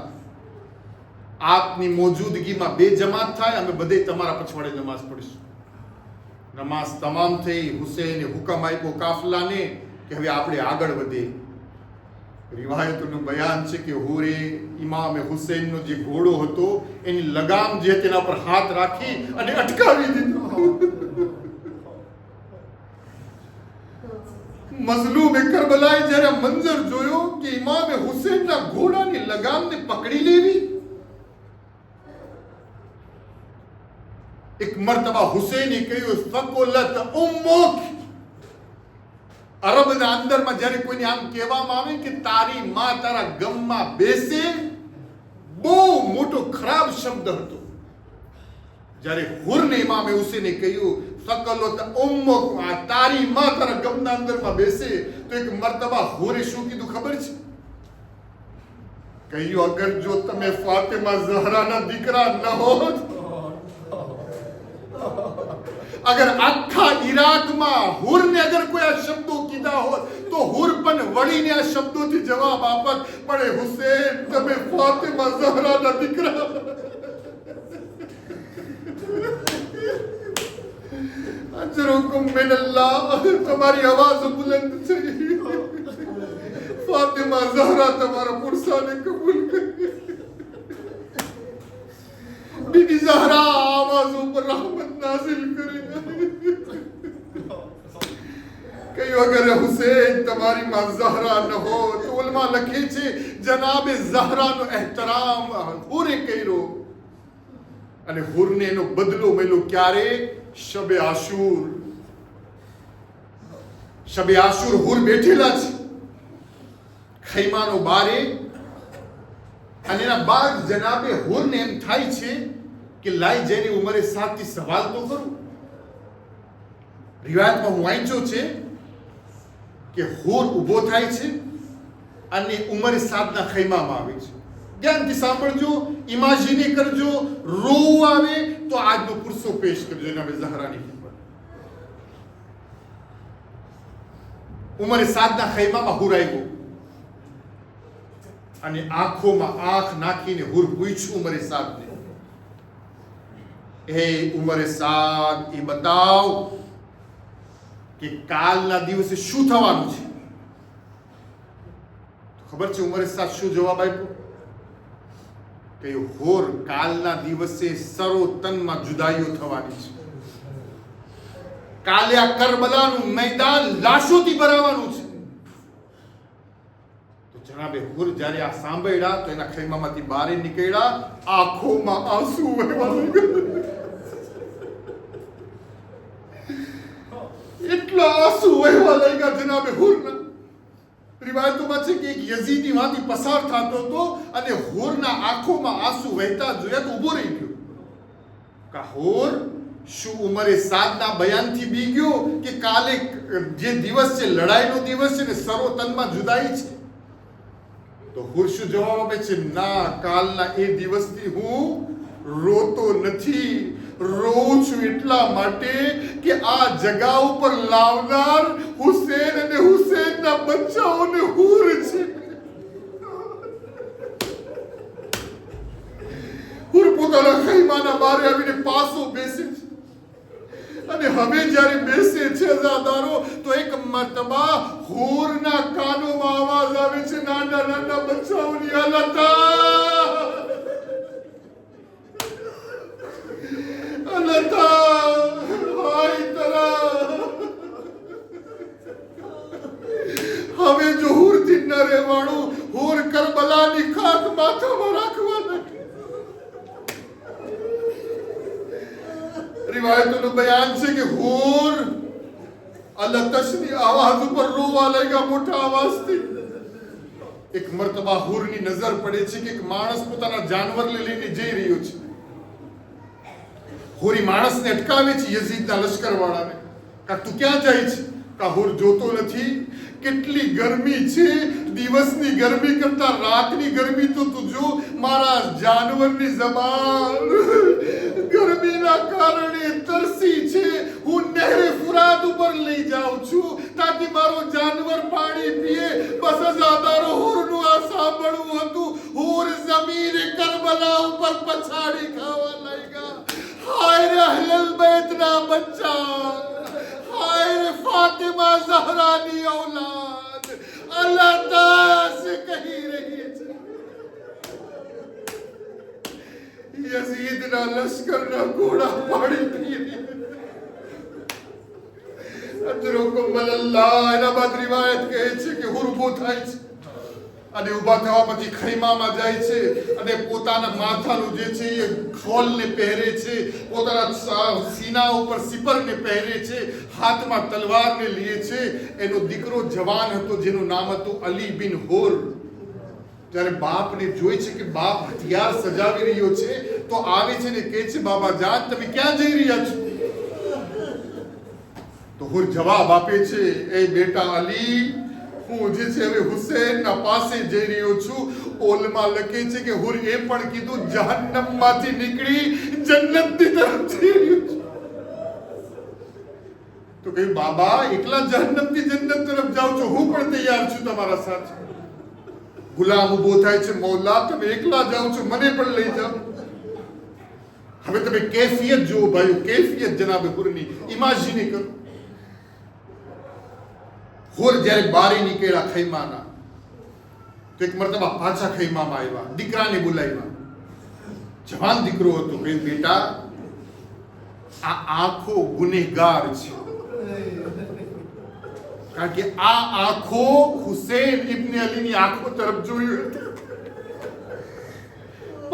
આપની મોજૂદગીમાં બે જમાત થાય, અમે બધે તમારા પછવાડે નમાઝ પઢીશું. નમાઝ તમામ થઈ. હુસૈને હુકમ આપ્યો કાફલાને કે હવે આપણે આગળ વધીએ. રિવાયતોનું બયાન છે કે હુરે ઇમામે હુસૈનનો જે ઘોડો હતો એની લગામ જે તેના પર હાથ રાખી અને અટકાવી દીધો. મઝલૂમે કરબલાએ જ્યારે મંજર જોયો કે ઇમામે હુસૈનના ઘોડાની લગામને પકડી લેવી, એક મરતબા હુસૈને કહ્યું, ફકોલત ઉમ્મુક. અરબના અંદરમાં જ્યારે કોઈને આમ કહેવામાં આવે કે તારી માં તારા ગમમાં બેસે, બહુ મોટો ખરાબ શબ્દ હતો. જ્યારે હુરને ઇમામે હુસૈને કહ્યું ફકલત ઉમ્મુક, તારી માં તારા ગમના અંદરમાં બેસે, તો એક મરતબા હુરે શું કીધું ખબર છે? કહ્યું, અગર જો તમે ફાતિમા ઝહરાના દીકરા ન હોત, અગર આખા ઈરાકમાં હુરને અગર કોઈ આ શબ્દો કીધા હોત તો હુર પણ વળીને આ શબ્દોથી જવાબ આપત, પણ હુસૈન તમે ફાતિમા ઝહરાના દીકરા. અજરુકુમ મિનલ્લાહ, તમારી આવાજ બુલંદ છે. ફાતિમા ઝહરા તમારા પુરસાને કબૂલ કરે. બીબી ઝહરા આવાજ ઉપર રહમત નાઝિલ કરે. કયો અગર હુસૈન તમારી માં ઝહરા ન હો તો ઉલમા લખે છે જનાબે ઝહરાનો એહતરામ હુરે કર્યો અને હુરને એનો બદલો મળ્યો. ક્યારે? શબે આશુર. શબે આશુર હુર બેઠેલા છે ખૈમાનો બારે, અને એના બાદ જનાબે હુરને એમ થાય છે કે લાઈ જઈને ઉમરે 7 થી સવાલ તો કરું. રિવાયતમાં હું વાંચ્યો છે કે હુર ઊભો થાય છે અને ઉમરે 7 ના ખૈમામાં આવે છે. ધ્યાનથી સાંભળજો, ઇમેજિન કરજો, રોવું આવે તો આજનો પુરસો પેશ કરજો જનાબે ઝહરાની ખબર. ઉમરે 7 ના ખૈમામાં હુર આવ્યો અને આંખોમાં આંખ નાખીને હુર પૂછ્યું ઉમરે 7 ને, હે ઉમરે 7, એ બતાવ કે કાલના દિવસે શું થવાનું છે? ખબર છે ઉમરે 7 શું જવાબ આપ્યો? કહ્યું, હુર કાલના દિવસે સરોતનમાં જુદાઈઓ થવાની છે. કાલે આ કરબલાનું મેદાન લાશોથી ભરાવાનું છે. જનાબે હુર જ્યારે આ સાંભળ્યા તો એના ખૈમામાંથી બહાર નીકળ્યા, આંખોમાં આંસુ વહેવા લાગ્યા. એટલા આંસુ વહેવા લાગ્યા જનાબે હુરના. રિવાયતોમાં છે કે એક યઝીદી માંથી પસાર થતો હતો અને હુરના આંખોમાં આંસુ વહેતા જોયા તો ઊભો રહી ગયો. કા હુર શું ઉમરે 7 ના બયાનથી બી ગયો કે કાલે જે દિવસ છે લડાઈનો દિવસ છે ને સરોતનમાં જુદાઈ છે? તો હુર શું જવાબ આપે છે? ના, કાલના એ દિવસથી હું રોતો નથી, રોઉં છું એટલા માટે કે આ જગા ઉપર લાવનાર હુસૈન અને હુસૈનના બચ્ચાઓને હુર છે. હુર પોતાના ખૈમાના બારે આવીને પાસો બેસે છે અને હવે જ્યારે બેસે છે અઝાદારો તો એક મરતબા હુરના કાનોમાં આવાજ આવે છે નાના નાના બચ્ચાઓની, અલતા અલતા હાય તરા. હવે જો હુરથી ન રહેવાણું, હુર કરબલાની ખાક માથામાં રાખવાના. રિવાયતોનું બયાન છે કે હુર અલતશની આવાજ ઉપર રોવા લાગ્યા મોટા અવાજથી. એક મર્તબા હુરની નજર પડે છે કે એક માણસ પોતાના જાનવરને લઈને જઈ રહ્યો છે. હુરી માણસને અટકાવે છે, યઝીદના લશ્કરવાળાને. કા તું ક્યાં જાય છે? કા હુર જોતો નથી કેટલી ગરમી છે, દિવસની ગરમી કરતા રાતની ગરમી તો તું જો. મારા જાનવરની જબાન ગરમીના કારણે તરસી છે. હું નહેરે ફુરાત ઉપર લઈ જાઉં છું તાકી મારો જાનવર પાણી પીએ. બસ અઝાદારો હુરનું આ સાંભળવું હતું. હુર જમીને કરબલા ઉપર પછાડી ખાવા લાગ્યા. હાય રે અહલલ બેતના બચ્ચા, हाय रे फातिमा ज़हरानी औलाद, अल्लाह ताला से कही रही है. यजीद ना लश्कर ना घोड़ा पाड़ी पी रही है. अजरुकुम अल्लाह. एना बाद रिवायत કહે છે કે હુર ઉભો થાય છે અને ઊભા થવા પછી ખૈમામાં જાય છે અને પોતાના માથાનું જે છે એ ખોલને પહેરે છે, પોતાના સીના ઉપર સિપરને પહેરે છે, હાથમાં તલવારને લે છે. એનો દીકરો જવાન હતો જેનું નામ હતું અલી બિન હુર. જ્યારે બાપને જોઈ છે કે બાપ હથિયાર સજાવી રહ્યો છે તો આવે છે ને કહે છે, બાબા જાન તમે ક્યાં જઈ રહ્યા છો? તો હુર જવાબ આપે છે, એ બેટા અલી, હું જે છે હવે હુસૈનના પાસે જઈ રહ્યો છું. ઓલમાં લખે છે કે હુર એ પણ કીધું જહન્નમમાંથી નીકળી જન્નતની તરફ જઈ રહ્યો છું. તો કહ્યું, બાબા એકલા જહન્નમથી જન્નત તરફ જાઓ છો? હું પણ તૈયાર છું તમારા સાથે. ગુલામ ઉભો થાય છે, મૌલા તમે એકલા જાઓ છો, મને પણ લઈ જાઓ. હવે તમે કેફિયત જુઓ ભાઈઓ, કેફિયત જનાબે હુરની ઇમેજિન કરો. હુર જ્યારે બારી નીકળ્યા ખૈમાના તો એક મરતબા પાછા ખૈમામાં આવ્યા, દીકરાને બોલાવ્યા. જવાન દીકરો હતો. કહ્યું, બેટા આ આંખો ગુનેગાર છે, કારણ કે આ આંખો હુસૈન ઇબ્ન અલીની આંખો તરફ જોયું હતું.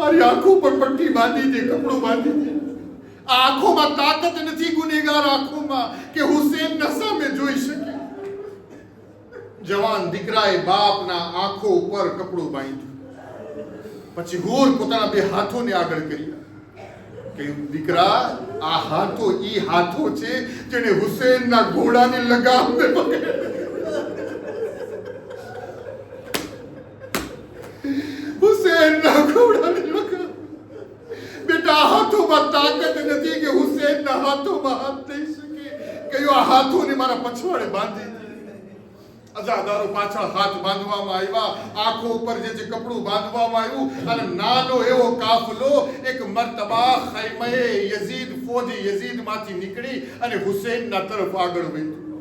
મારી આંખો પર પટ્ટી બાંધી દે, કપડું બાંધી દે. આ આંખોમાં તાકાત નથી, ગુનેગાર આંખોમાં, કે હુસૈનના સામે જોઈ શકે. જવાન દીકરાએ બાપના આંખો ઉપર કપડું બાંધ્યું. પછી હુર પોતાના બે હાથોને આગળ કર્યા. કહ્યું, દીકરા આ હાથો ઈ હાથો છે જેને હુસૈનના ઘોડાની લગામને પકડ્યો. હુસૈનના ઘોડાની લગામ. બેટા આ હાથોમાં તાકાત નથી કે હુસૈનના હાથોમાં હાથ દઈ શકે. કહ્યું, આ હાથોને મારા પછવાડે બાંધી. અઝાદારો પાછળ હાથ બાંધવામાં આવ્યા, આંખો ઉપર જે છે કપડું બાંધવામાં આવ્યું અને નાનો એવો કાફલો એક મર્તબા ખૈમએ યઝીદ ફોજી યઝીદમાંથી નીકળી અને હુસૈનના તરફ આગળ વધ્યું.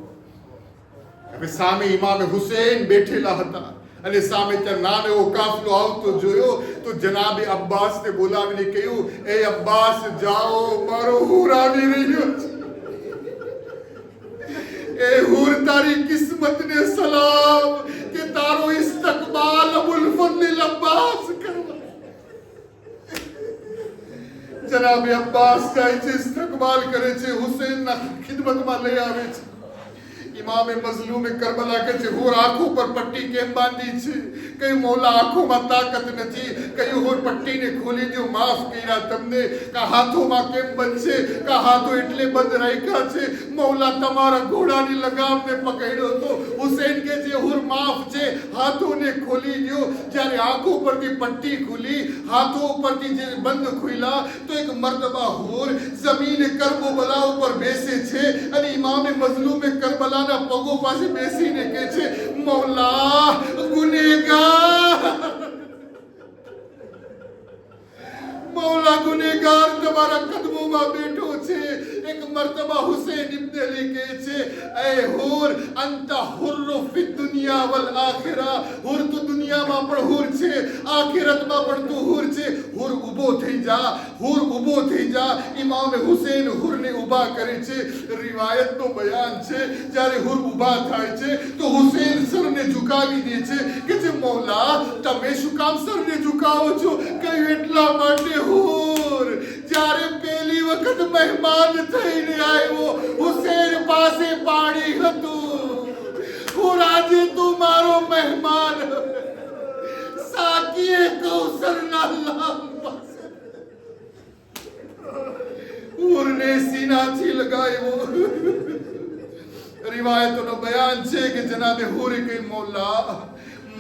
હવે સામે ઇમામે હુસૈન બેઠેલા હતા અને સામે ત્યાં નાનો એવો કાફલો આવતો જોયો તો જનાબે અબ્બાસને બોલાવીને કહ્યું, એ અબ્બાસ જાઓ, મારો હુર આવી રહ્યો છે. ए हुर तारी किस्मत ने सलाम कि तारो इस्तकबाल अबुल फजल अब्बास करवा. जनाब अब्बास का इस्तकबाल करे छे, हुसैन ना खिदमत में ले आवे छे. इमाम मजलूम करबला के छे, हुर आंखों पर पट्टी केम बांधी छे? कई मौला आंखों में ताकत नहीं. कई हुर पट्टी ने खोली दो, माफ किया तमने. का हाथों में केम बंद छे? का हाथों એટલે બંધ રાખ્યા છે? મૌલા તમારા ઘોડાની લગામને પકડ્યો તો. હુસૈન કે જે હુર માફ છે, હાથોને ખોલી દો. જ્યારે આંખો પરથી પટ્ટી ખુલી, હાથો પરથી જે બંધ ખુલ્યા તો એક મર્તબા હુર જમીન કરબલા ઉપર બેસે છે અને ઇમામ મઝલૂમ કરબલાના પગો પાસે બેસીને કહે છે, મૌલા ગુનેગાર, मौला गुनेगार तुम्हारा कदमों में बैठो छे. एक मर्तबा हुसैन इब्न अली के छे, ए हुर अंता हुर्रु फी दुनिया वल आखिरा. हुर तो दुनिया में पण हुर छे, आखिरत में पण तू हुर छे. हुर उभो થઈ જા, હુર ઉભો થઈ જા. ઇમામ હુસૈન હુરને ઊભા કરે છે. રિવાયતનો બયાન છે, જ્યારે હુર ઊભા થાય છે તો હુસૈન સરને ઝુકાવી દે છે કે જે મૌલા તમે શું કામ સરને ઝુકાવો છો? કહ્યું, એટલા માટે હુર જ્યારે પહેલી વખત મહેમાન થઈને આવ્યો, હુસૈન પાસે પાણી હતું. હુર આજે તું મારો મહેમાન. સખીએ કૌશરના લાલ પાસે ઉરને સીનાથી લગાવ્યો. રિવાયતોનો બયાન છે કે જનાબે હુરે કે મૌલા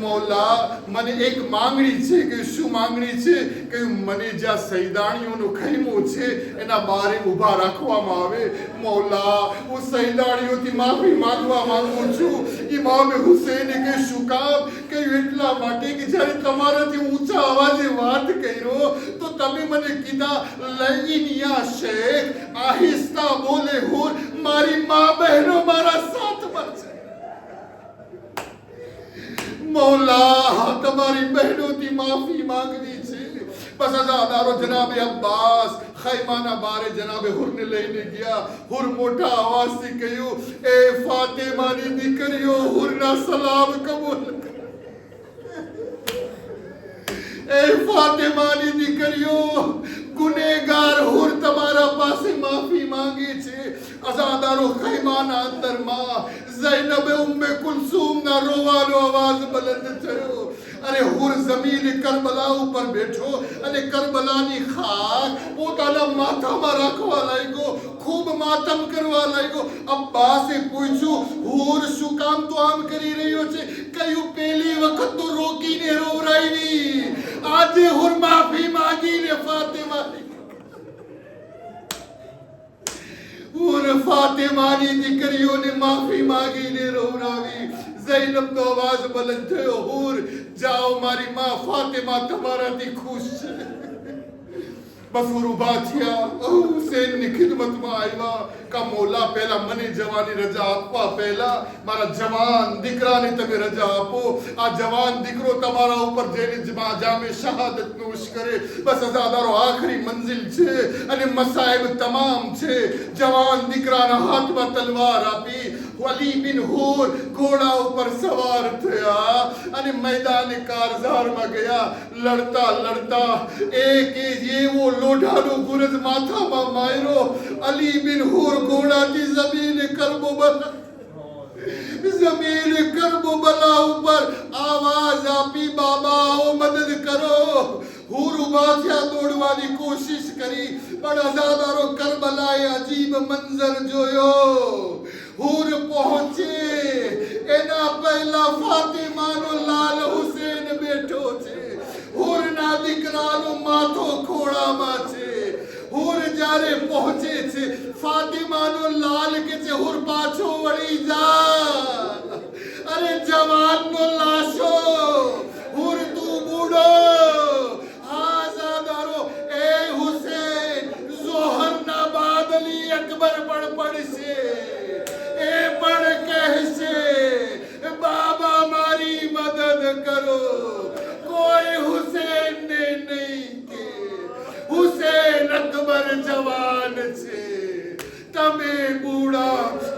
મૌલા મને એક માંગણી છે. કે શું માંગણી છે? કે મને જ્યાં સૈદાણીઓનું ખૈમો છે એના બારે ઊભા રાખવામાં આવે. મૌલા હું સૈદાણીઓથી માફી માંગવા માંગુ છું. ઇમામ હુસૈને કે શું કામ? કે એટલા માટે કે જ્યારે તમારાથી ઊંચા અવાજે વાત કર્યો તો તમે મને કીધા લઈન યા શેખ, આહિસ્તા બોલે હુર, મારી મા બહેનો મારા સાથમાં છે. મૌલા તમારી બહેનોથી માફી માંગવી છે. બસ અઝાદારો જનાબે અબ્બાસ ખૈમાના બારે જનાબે હુરને લઈને ગયા. હુર મોટા અવાજથી કહ્યું, એ ફાતિમાની દીકરીઓ, હુરના સલામ કબૂલ. એ ફાતિમાની દીકરીઓ, ગુનેગાર હુર તમારા પાસે માફી માંગે છે. અઝાદારો ખૈમાના અંદરમાં ઝૈનબ ઉમ્મે કુલસુમના રોવાનો અવાજ બલંદ થયો. અરે હુર જમીન કરબલા ઉપર બેઠો અને કરબલાની ખાક પોતાના માથામાં રાખવા લાગ્યો. ખૂબ માતમ કરવા લાગ્યો. અબ્બાસે પૂછ્યું, હુર શું કામ તો આમ કરી રહ્યો છે? કયું પેલી વખત તો રોકીને રોવરાવી, આજે હુર માફી માંગીને ફાતિમાની હુર ફાતિમાની દીકરીઓને માફી માંગીને રોવરાવી. ઝૈનબનો અવાજ બલંદ થયો, હુર જાઓ, મારી માં ફાતિમા તમારાથી ખુશ છે. બસ હુર ઊભા થયા, હુસૈનની ખિદમતમાં આવ્યા. કા મૌલા પહેલા મને જવાની રજા આપવા પહેલા મારા જવાન દીકરાને તમે રજા આપો. આ જવાન દીકરો તમારા ઉપર જઈને જામે શહાદત નોશ કરે. બસ અઝાદારો આખરી મંજિલ છે અને મસાઈબ તમામ છે. જવાન દીકરાના હાથમાં તલવાર આપી અલી બિન હુર ઘોડા ઉપર સવાર થયા અને મેદાને કારઝારમાં ગયા. લડતા લડતા એક એવો લોઢાનો ગુરજ માથામાં માર્યો. અલી બિન હુર ઘોડાથી જમીને કરબલા ઉપર આવાજ આપી, બાબાઓ મદદ કરો. હુર ઉભા થયા, દોડવાની કોશિશ કરી, પણ અઝાદારો કરબલાએ અજીબ મંજર જોયો. હુર પહોંચે એના પહેલા ફાતિમાનો લાલ હુસૈન બેઠો છે. હુરના દીકરાનો માથો ખોળામાં છે. હુર જ્યારે પહોંચે છે, ફાતિમાનો લાલ કે છે, હુર પાછો વળી જા. અરે જવાનનો લાશો, હુર તું બૂઢો. આઝાદારો, એ હુસૈન, ઝોહરના બાદ અલી અકબર પણ પડશે. એ પણ કહેશે, બાબા મારી મદદ કરો. કોઈ હુસૈન ને નહીં કે હુસૈન અકબર જવાન છે, તમે બૂढ़ा